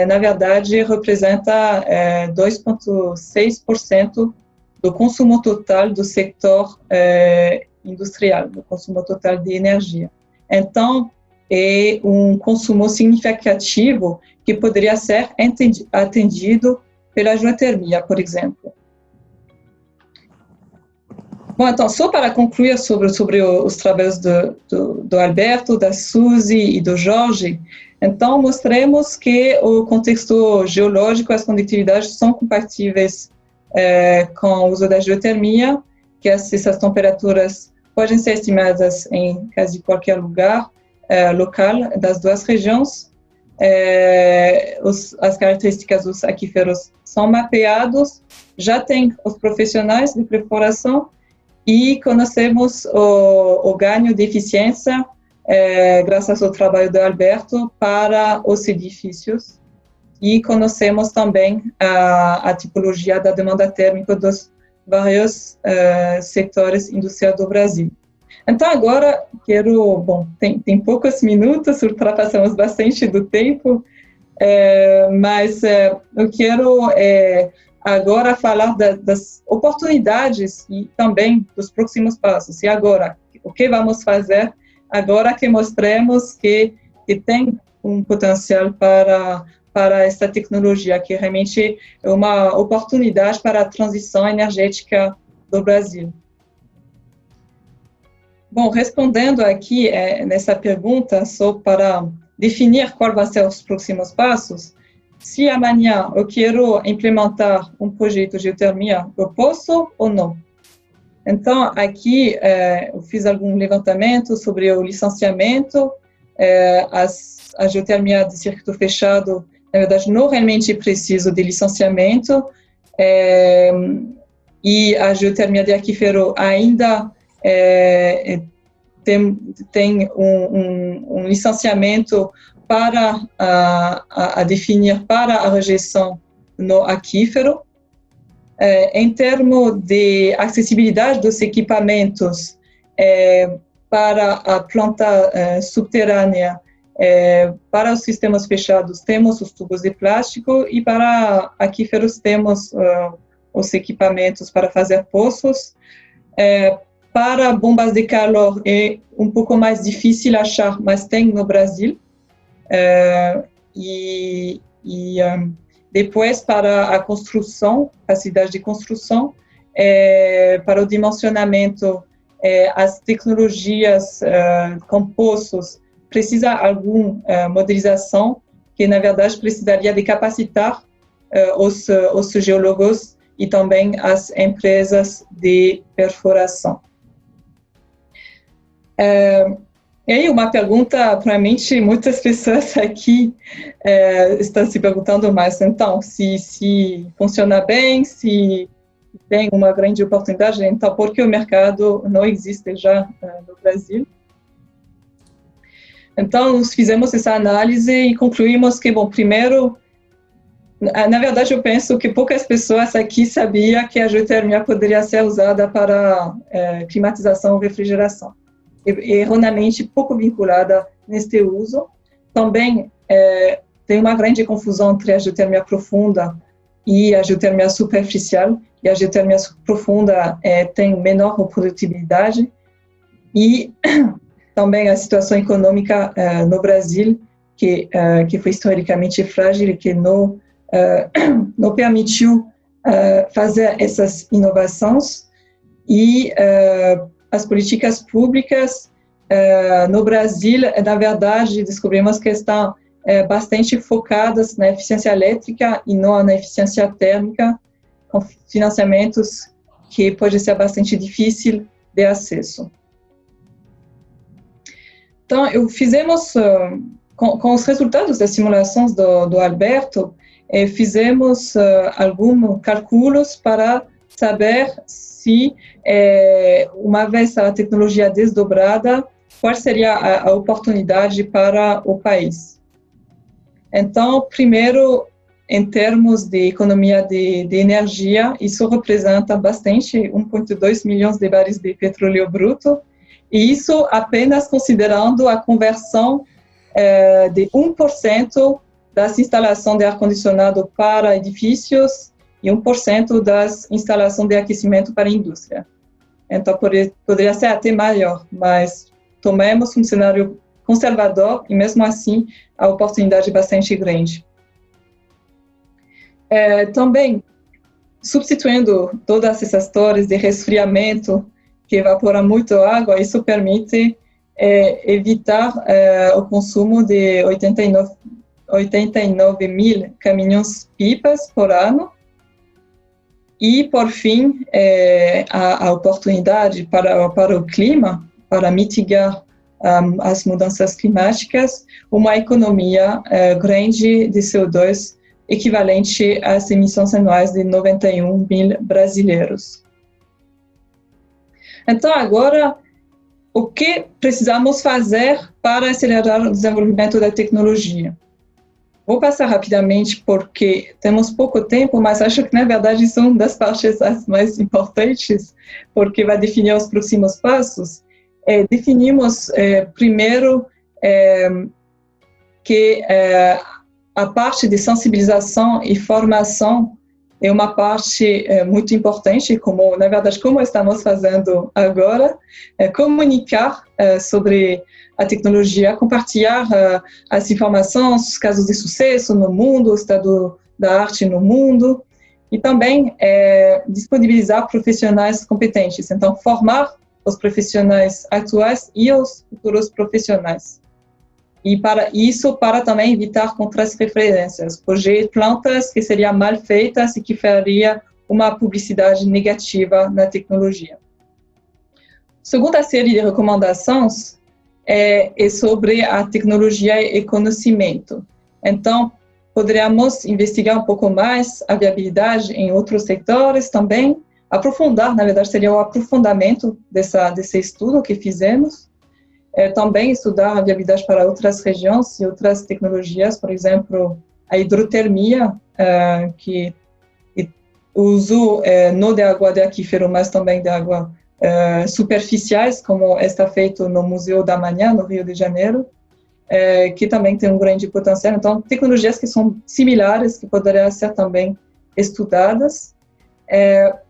S1: na verdade, representa 2,6% do consumo total do setor industrial, do consumo total de energia. Então, é um consumo significativo que poderia ser atendido pela geotermia, por exemplo. Bom, então, só para concluir sobre os trabalhos do Alberto, da Suzy e do Jorge, então mostremos que o contexto geológico e as condutividades são compatíveis com o uso da geotermia, que essas temperaturas podem ser estimadas em quase qualquer lugar local das duas regiões. As características dos aquíferos são mapeados, já tem os profissionais de perfuração e conhecemos o ganho de eficiência graças ao trabalho do Alberto para os edifícios e conhecemos também a tipologia da demanda térmica dos vários setores industriais do Brasil. Então, agora, tem poucos minutos, ultrapassamos bastante do tempo, mas eu quero agora falar das oportunidades e também dos próximos passos. E agora, o que vamos fazer agora que mostremos que tem um potencial para essa tecnologia, que realmente é uma oportunidade para a transição energética do Brasil. Bom, respondendo aqui nessa pergunta, só para definir qual vai ser os próximos passos, se amanhã eu quero implementar um projeto de geotermia, eu posso ou não? Então, aqui eu fiz algum levantamento sobre o licenciamento. A geotermia de circuito fechado, na verdade, não realmente precisa de licenciamento, e a geotermia de aquífero ainda tem um licenciamento para a definir para a rejeição no aquífero. Em termos de acessibilidade dos equipamentos para a planta subterrânea, para os sistemas fechados temos os tubos de plástico e para aquíferos temos os equipamentos para fazer poços. Para bombas de calor é um pouco mais difícil achar, mas tem no Brasil. Depois, para a construção, capacidade de construção, para o dimensionamento, as tecnologias com poços, precisa alguma modelização, que na verdade precisaria de capacitar os geólogos e também as empresas de perfuração. E aí, uma pergunta, provavelmente muitas pessoas aqui estão se perguntando mais, então, se funciona bem, se tem uma grande oportunidade, então, por que o mercado não existe já no Brasil? Então, nós fizemos essa análise e concluímos que, bom, primeiro, na verdade, eu penso que poucas pessoas aqui sabiam que a geotermia poderia ser usada para climatização ou refrigeração. Erroneamente pouco vinculada neste uso. Também tem uma grande confusão entre a geotermia profunda e a geotermia superficial, e a geotermia profunda tem menor produtividade, e também a situação econômica no Brasil, que foi historicamente frágil e que não permitiu fazer essas inovações, e as políticas públicas no Brasil, na verdade, descobrimos que estão bastante focadas na eficiência elétrica e não na eficiência térmica, com financiamentos que pode ser bastante difícil de acesso. Então, fizemos, com os resultados das simulações do Alberto, fizemos alguns cálculos para saber se, uma vez a tecnologia desdobrada, qual seria a oportunidade para o país. Então, primeiro, em termos de economia de energia, isso representa bastante, 1,2 milhões de barris de petróleo bruto, e isso apenas considerando a conversão de 1% das instalações de ar-condicionado para edifícios e 1% das instalações de aquecimento para a indústria. Então, poderia ser até maior, mas tomemos um cenário conservador e, mesmo assim, a oportunidade é bastante grande. Também, substituindo todas essas histórias de resfriamento que evapora muito água, isso permite evitar o consumo de 89 mil caminhões-pipas por ano. E, por fim, a oportunidade para o clima, para mitigar as mudanças climáticas, uma economia grande de CO2 equivalente às emissões anuais de 91 mil brasileiros. Então, agora, o que precisamos fazer para acelerar o desenvolvimento da tecnologia? Vou passar rapidamente porque temos pouco tempo, mas acho que, na verdade, são das partes as mais importantes, porque vai definir os próximos passos. definimos primeiro que a parte de sensibilização e formação é uma parte muito importante, como, na verdade, como estamos fazendo agora, comunicar sobre a tecnologia, compartilhar as informações, os casos de sucesso no mundo, o estado da arte no mundo, e também disponibilizar profissionais competentes. Então, formar os profissionais atuais e os futuros profissionais. E para isso, para também evitar contra-referências, projetar plantas que seriam mal feitas e que faria uma publicidade negativa na tecnologia. Segunda série de recomendações é sobre a tecnologia e conhecimento. Então, poderíamos investigar um pouco mais a viabilidade em outros setores também, aprofundar, na verdade, seria o aprofundamento desse estudo que fizemos, também estudar a viabilidade para outras regiões e outras tecnologias, por exemplo, a hidrotermia, que o uso não de água de aquífero, mas também de água superficiais, como está feito no Museu da Manhã, no Rio de Janeiro, que também tem um grande potencial. Então, tecnologias que são similares, que poderiam ser também estudadas,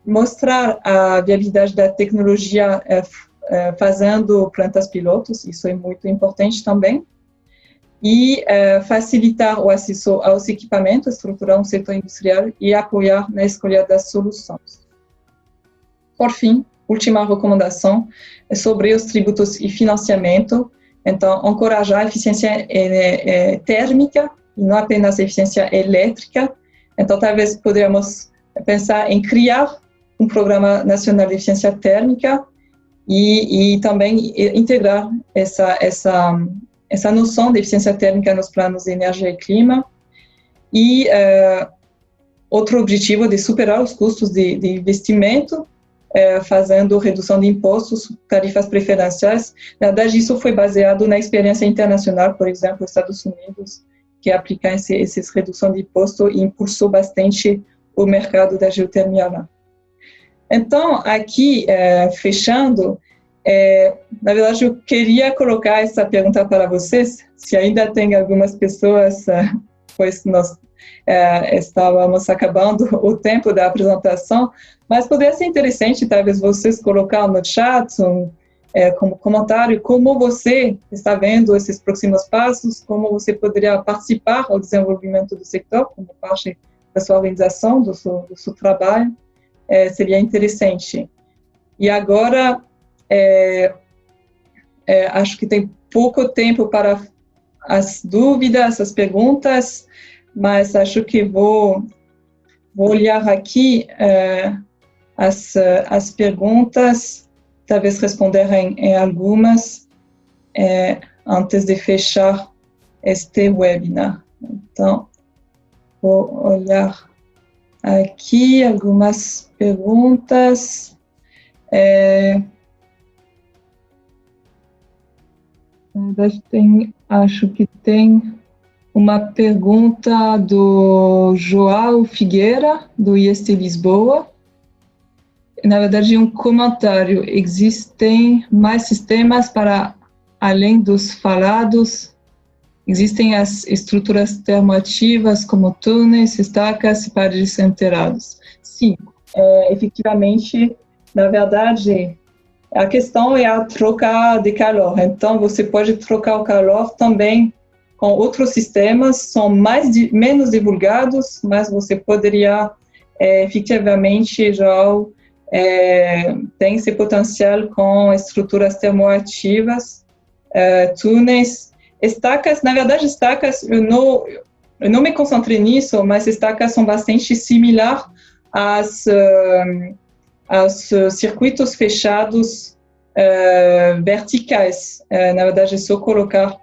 S1: mostrar a viabilidade da tecnologia fazendo plantas pilotos, isso é muito importante também, e facilitar o acesso aos equipamentos, estruturar um setor industrial e apoiar na escolha das soluções. Por fim, última recomendação é sobre os tributos e financiamento. Então, encorajar a eficiência térmica e não apenas a eficiência elétrica. Então, talvez poderíamos pensar em criar um programa nacional de eficiência térmica e também integrar essa noção de eficiência térmica nos planos de energia e clima. E outro objetivo de superar os custos de investimento, fazendo redução de impostos, tarifas preferenciais. Na verdade, isso foi baseado na experiência internacional, por exemplo, os Estados Unidos, que aplicam essas redução de imposto e impulsou bastante o mercado da geotermia lá. Então, aqui, fechando, na verdade, eu queria colocar essa pergunta para vocês, se ainda tem algumas pessoas, pois nós estávamos acabando o tempo da apresentação, mas poderia ser interessante, talvez, vocês colocar no chat, como comentário, como você está vendo esses próximos passos, como você poderia participar ao desenvolvimento do setor, como parte da sua organização, do seu trabalho, seria interessante. E agora, acho que tem pouco tempo para as dúvidas, as perguntas, mas acho que vou olhar aqui as perguntas, talvez responder em algumas antes de fechar este webinar. Então, vou olhar aqui algumas perguntas. Na verdade, acho que tem uma pergunta do João Figueira, do IST Lisboa. Na verdade, um comentário. Existem mais sistemas para, além dos falados, existem as estruturas termoativas como túneis, estacas e paredes enteradas. Sim, efetivamente, na verdade, a questão é a troca de calor. Então, você pode trocar o calor também com outros sistemas, são menos divulgados, mas você poderia, efetivamente, já tem esse potencial com estruturas termoativas, túneis, estacas. Na verdade, estacas, eu não me concentrei nisso, mas estacas são bastante similares aos circuitos fechados verticais. Na verdade, é só colocar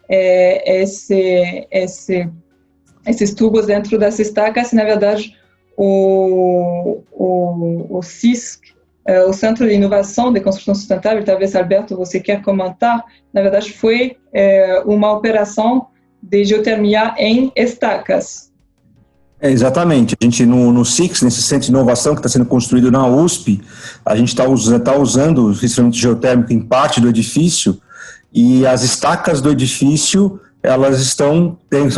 S1: esses tubos dentro das estacas. Na verdade, o CISC, o Centro de Inovação de Construção Sustentável, talvez, Alberto, você quer comentar, na verdade, foi uma operação de geotermia em estacas.
S4: Exatamente. A gente, no SIX, nesse centro de inovação que está sendo construído na USP, a gente está usando o resfriamento geotérmico em parte do edifício, e as estacas do edifício, elas são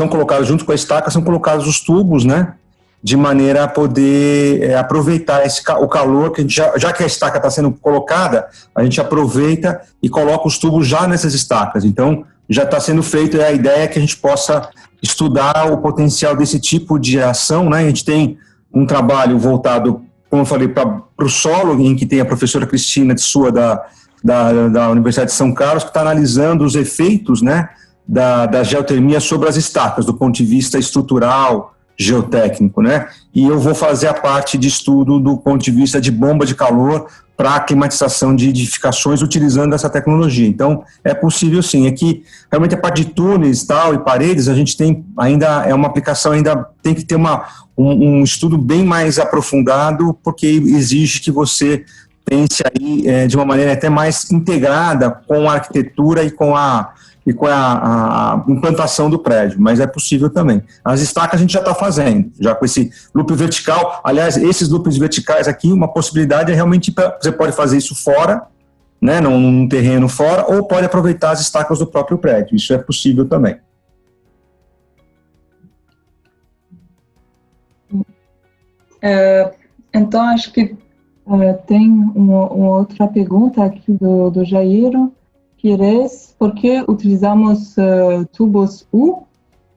S4: colocadas, junto com a estaca, são colocados os tubos, né? De maneira a poder aproveitar o calor, que a gente já que a estaca está sendo colocada, a gente aproveita e coloca os tubos já nessas estacas. Então, já está sendo feito, a ideia é que a gente possa estudar o potencial desse tipo de ação, né? A gente tem um trabalho voltado, como eu falei, para o solo, em que tem a professora Cristina de Sua, da Universidade de São Carlos, que está analisando os efeitos, né, da geotermia sobre as estacas, do ponto de vista estrutural, geotécnico, né? E eu vou fazer a parte de estudo do ponto de vista de bomba de calor para a climatização de edificações utilizando essa tecnologia. Então, é possível sim. Aqui, realmente a parte de túneis e paredes, a gente tem ainda, é uma aplicação, ainda tem que ter um estudo bem mais aprofundado, porque exige que você pense aí de uma maneira até mais integrada com a arquitetura e com a implantação do prédio, mas é possível também. As estacas a gente já está fazendo, já com esse loop vertical. Aliás, esses loops verticais aqui, uma possibilidade é realmente, você pode fazer isso fora, né, num terreno fora, ou pode aproveitar as estacas do próprio prédio. Isso é possível também.
S1: Então, acho que tem uma outra pergunta aqui do Jairo Pires. Por que utilizamos tubos U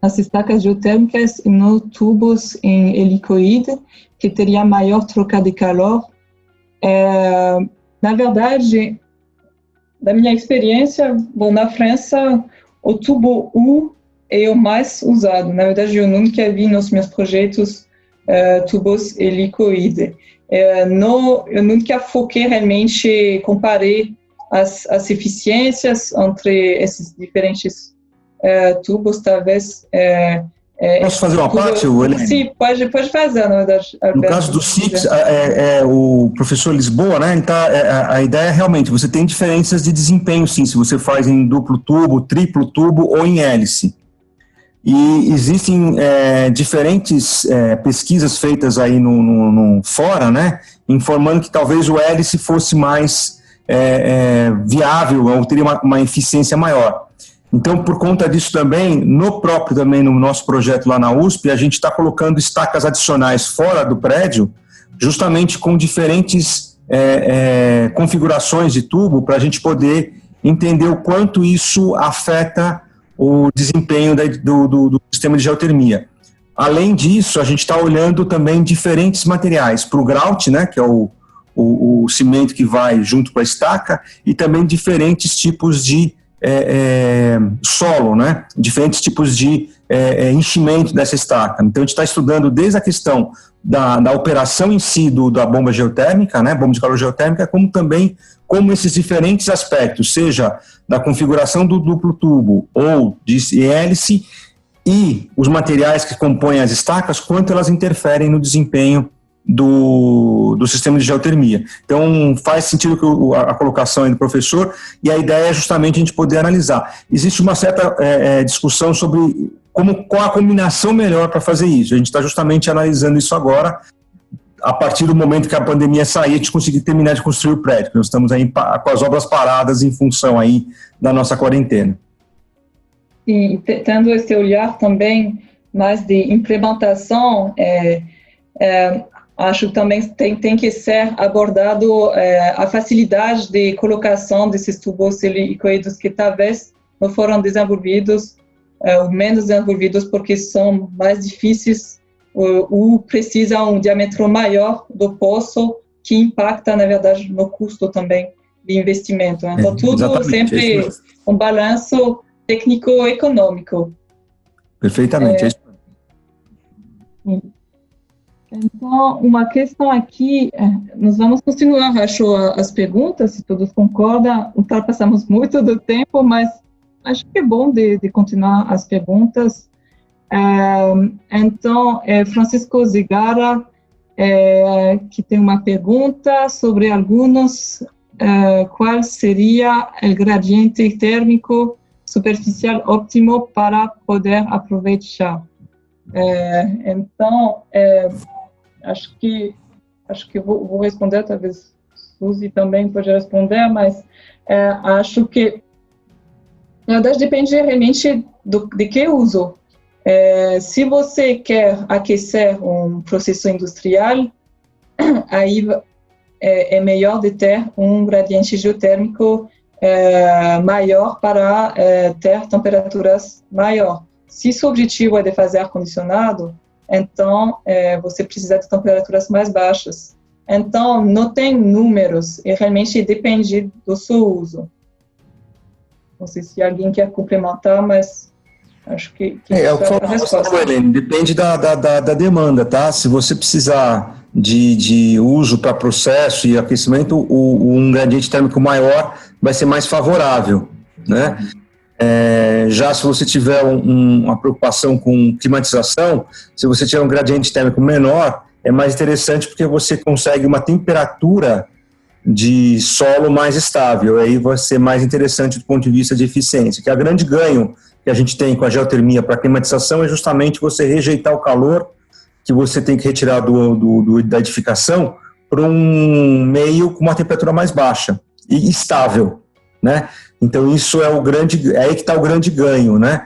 S1: nas estacas geotérmicas e não tubos em helicoide, que teria maior troca de calor? Na verdade, da minha experiência, na França, o tubo U é o mais usado. Na verdade, eu nunca vi nos meus projetos tubos helicoide. Eu nunca foquei realmente, comparei as eficiências entre esses diferentes tubos, talvez.
S4: Posso fazer uma parte, Helene?
S1: Sim, pode fazer, na verdade.
S4: No caso do SIX, o professor Lisboa, né, a ideia é realmente, você tem diferenças de desempenho, sim, se você faz em duplo tubo, triplo tubo ou em hélice. E existem diferentes pesquisas feitas aí fora, né, informando que talvez o hélice fosse mais viável, ou teria uma eficiência maior. Então, por conta disso também, no nosso projeto lá na USP, a gente está colocando estacas adicionais fora do prédio, justamente com diferentes configurações de tubo, para a gente poder entender o quanto isso afeta o desempenho do sistema de geotermia. Além disso, a gente está olhando também diferentes materiais, para o grout, né, que é o cimento que vai junto com a estaca, e também diferentes tipos de solo, né? Diferentes tipos de enchimento dessa estaca. Então, a gente está estudando desde a questão da operação em si da bomba geotérmica, né? Bomba de calor geotérmica, como também como esses diferentes aspectos, seja da configuração do duplo tubo ou de hélice, e os materiais que compõem as estacas, quanto elas interferem no desempenho do sistema de geotermia. Então, faz sentido a colocação aí do professor, e a ideia é justamente a gente poder analisar. Existe uma certa discussão sobre qual a combinação melhor para fazer isso. A gente está justamente analisando isso agora, a partir do momento que a pandemia sair, a gente conseguir terminar de construir o prédio. Nós estamos aí com as obras paradas em função aí da nossa quarentena.
S1: E tendo esse olhar também mais de implementação, acho que também tem que ser abordado a facilidade de colocação desses tubos helicoides que talvez não foram desenvolvidos, ou menos desenvolvidos, porque são mais difíceis ou precisam um diâmetro maior do poço, que impacta, na verdade, no custo também de investimento. Então, tudo sempre um balanço técnico-econômico.
S4: Perfeitamente.
S1: Então, uma questão aqui, nós vamos continuar, acho, as perguntas, se todos concordam. Ultrapassamos muito do tempo, mas acho que é bom de continuar as perguntas. Então, Francisco Zigara, que tem uma pergunta sobre alguns, qual seria o gradiente térmico superficial óptimo para poder aproveitar? Então, acho que vou responder, talvez Suzy também pode responder, mas acho que, na verdade, depende realmente de que uso. Se você quer aquecer um processo industrial, aí é melhor de ter um gradiente geotérmico maior para ter temperaturas maiores. Se seu objetivo é de fazer ar-condicionado, então você precisa de temperaturas mais baixas. Então, não tem números, e realmente depende do seu uso. Não sei se alguém quer complementar, mas acho que
S4: é a resposta. Depende da demanda, tá? Se você precisar de uso para processo e aquecimento, um gradiente térmico maior vai ser mais favorável, né? Já se você tiver uma preocupação com climatização, se você tiver um gradiente térmico menor, é mais interessante porque você consegue uma temperatura de solo mais estável, aí vai ser mais interessante do ponto de vista de eficiência, que é o grande ganho que a gente tem com a geotermia para a climatização é justamente você rejeitar o calor que você tem que retirar da edificação para um meio com uma temperatura mais baixa e estável, né? Então isso é aí que está o grande ganho, né?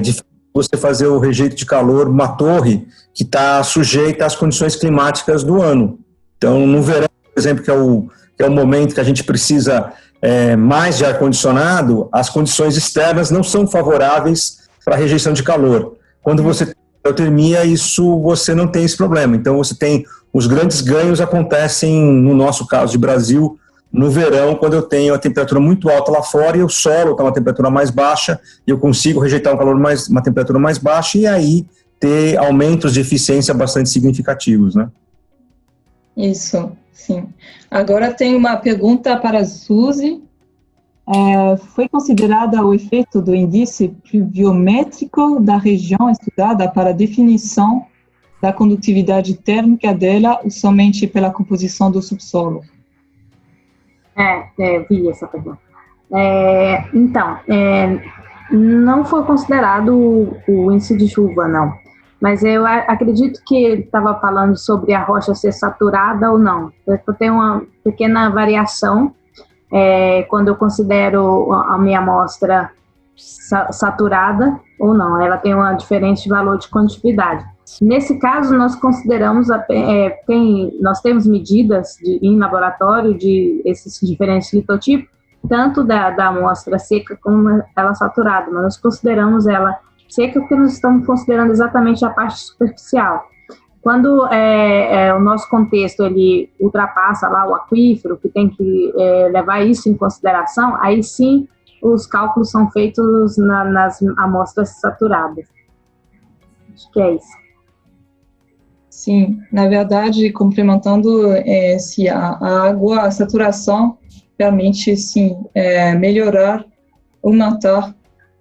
S4: De você fazer o rejeito de calor numa torre que está sujeita às condições climáticas do ano. Então, no verão, por exemplo, que é o momento que a gente precisa mais de ar-condicionado, as condições externas não são favoráveis para a rejeição de calor. Quando você tem geotermia, você não tem esse problema. Então, você tem os grandes ganhos acontecem, no nosso caso de Brasil, no verão, quando eu tenho a temperatura muito alta lá fora e o solo está uma temperatura mais baixa, e eu consigo rejeitar uma temperatura mais baixa e aí ter aumentos de eficiência bastante significativos, né?
S1: Isso, sim. Agora tem uma pergunta para a Suzy. Foi considerado o efeito do índice pluviométrico da região estudada para a definição da condutividade térmica dela ou somente pela composição do subsolo?
S2: Vi essa pergunta. Então, não foi considerado o índice de chuva, não. Mas eu acredito que ele estava falando sobre a rocha ser saturada ou não. Tem uma pequena variação quando eu considero a minha amostra saturada ou não. Ela tem uma diferente valor de condutividade. Nesse caso, nós consideramos, nós temos medidas em laboratório de esses diferentes litotipos, tanto da amostra seca como ela saturada, mas nós consideramos ela seca porque nós estamos considerando exatamente a parte superficial. Quando o nosso contexto ele ultrapassa lá o aquífero, que tem que levar isso em consideração, aí sim os cálculos são feitos nas amostras saturadas. Acho que é isso.
S1: Sim, na verdade, complementando, se a água, a saturação permite, sim, melhorar, aumentar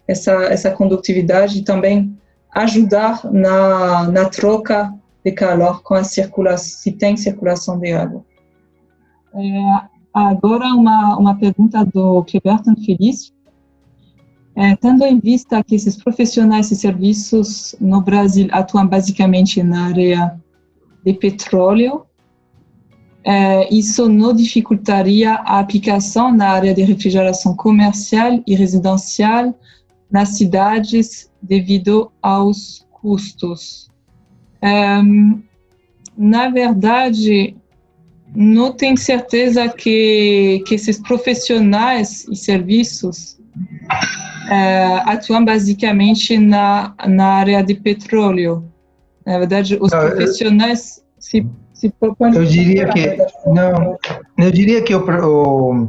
S1: essa condutividade e também ajudar na troca de calor com a circulação, se tem circulação de água. Agora, uma pergunta do Cleberton Felício. Tendo em vista que esses profissionais e serviços no Brasil atuam basicamente na área de petróleo, isso não dificultaria a aplicação na área de refrigeração comercial e residencial nas cidades devido aos custos. Na verdade, não tenho certeza que esses profissionais e serviços atuam basicamente na área de petróleo. Na verdade, os profissionais se propõem...
S3: Eu diria que o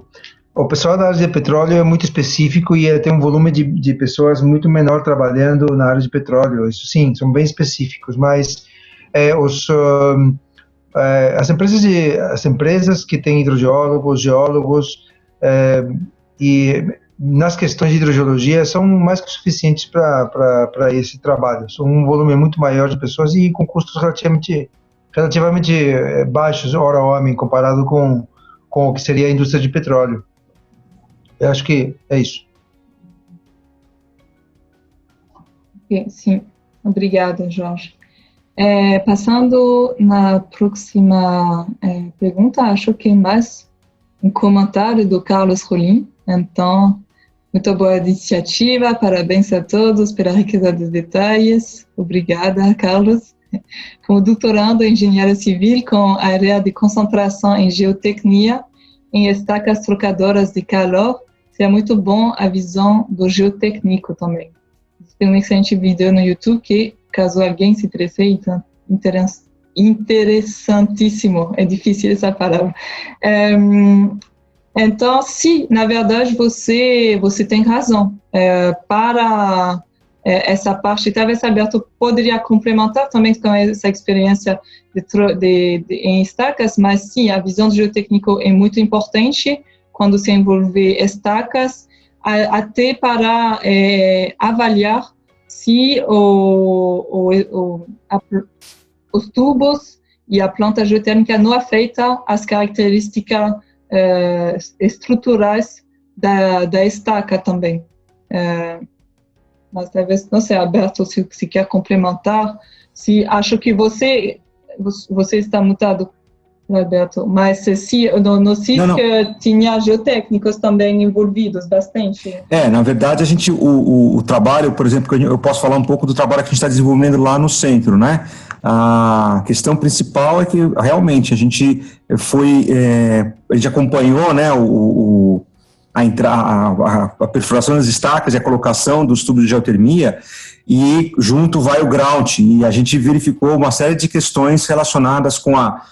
S3: pessoal da área de petróleo é muito específico e tem um volume de pessoas muito menor trabalhando na área de petróleo. Isso sim, são bem específicos, mas as empresas que têm hidrogeólogos, geólogos e nas questões de hidrogeologia são mais que suficientes para esse trabalho. São um volume muito maior de pessoas e com custos relativamente baixos hora homem comparado com o que seria a indústria de petróleo. Eu acho que é isso.
S1: Sim. Obrigada, Jorge. Passando na próxima pergunta, acho que é mais um comentário do Carlos Rolim. Então, muito boa iniciativa, parabéns a todos pela riqueza dos detalhes. Obrigada, Carlos. Como doutorando em engenharia civil com área de concentração em geotecnia, em estacas trocadoras de calor, seria muito bom a visão do geotécnico também. Tem um excelente vídeo no YouTube que, caso alguém se interesse, interessantíssimo, é difícil essa palavra. Então, sim, na verdade, você tem razão. Para essa parte, talvez Alberto poderia complementar também com essa experiência em estacas, mas sim, a visão do geotécnico é muito importante quando se envolve estacas, até para avaliar se os tubos e a planta geotérmica não afetam as características estruturais da estaca também. Mas talvez, não sei, Alberto, se quer complementar, se acho que você está mutado, Alberto, mas se no SIC tinha geotécnicos também envolvidos bastante.
S4: Na verdade, a gente, o trabalho, por exemplo, eu posso falar um pouco do trabalho que a gente está desenvolvendo lá no centro, né? A questão principal é que, realmente, a gente acompanhou, né, a perfuração das estacas e a colocação dos tubos de geotermia, e junto vai o grout, e a gente verificou uma série de questões relacionadas com a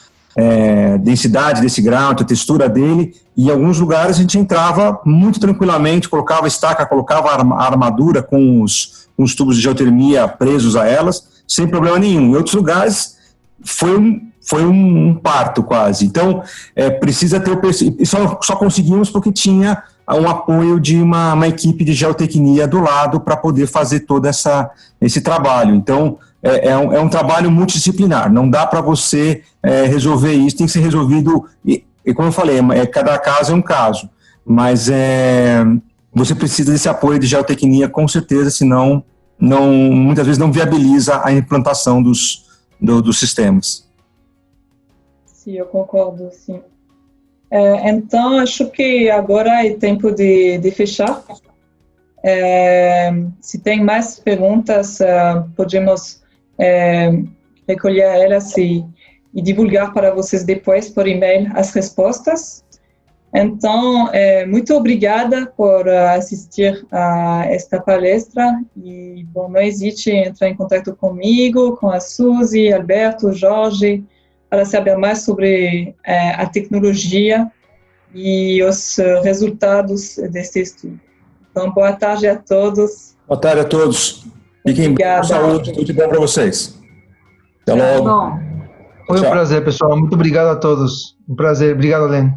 S4: densidade desse grout, a textura dele, e em alguns lugares a gente entrava muito tranquilamente, colocava a estaca, colocava a armadura com os tubos de geotermia presos a elas, sem problema nenhum. Em outros lugares foi um parto quase. Então, precisa ter e só conseguimos porque tinha um apoio de uma equipe de geotecnia do lado para poder fazer todo esse trabalho. Então, é um trabalho multidisciplinar, não dá para você resolver isso, tem que ser resolvido, e como eu falei, cada caso é um caso, mas você precisa desse apoio de geotecnia com certeza, senão muitas vezes não viabiliza a implantação dos sistemas.
S1: Sim, eu concordo, sim. Então, acho que agora é tempo de fechar. Se tem mais perguntas, podemos recolher elas e divulgar para vocês depois por e-mail as respostas. Então, muito obrigada por assistir a esta palestra e, bom, não hesite em entrar em contato comigo, com a Suzy, Alberto, Jorge, para saber mais sobre a tecnologia e os resultados desse estudo. Então, boa tarde a todos.
S4: Boa tarde a todos. Fiquem com saúde, tudo de bom para vocês. Até logo.
S3: Foi um prazer, pessoal. Muito obrigado a todos. Um prazer. Obrigado, Lene.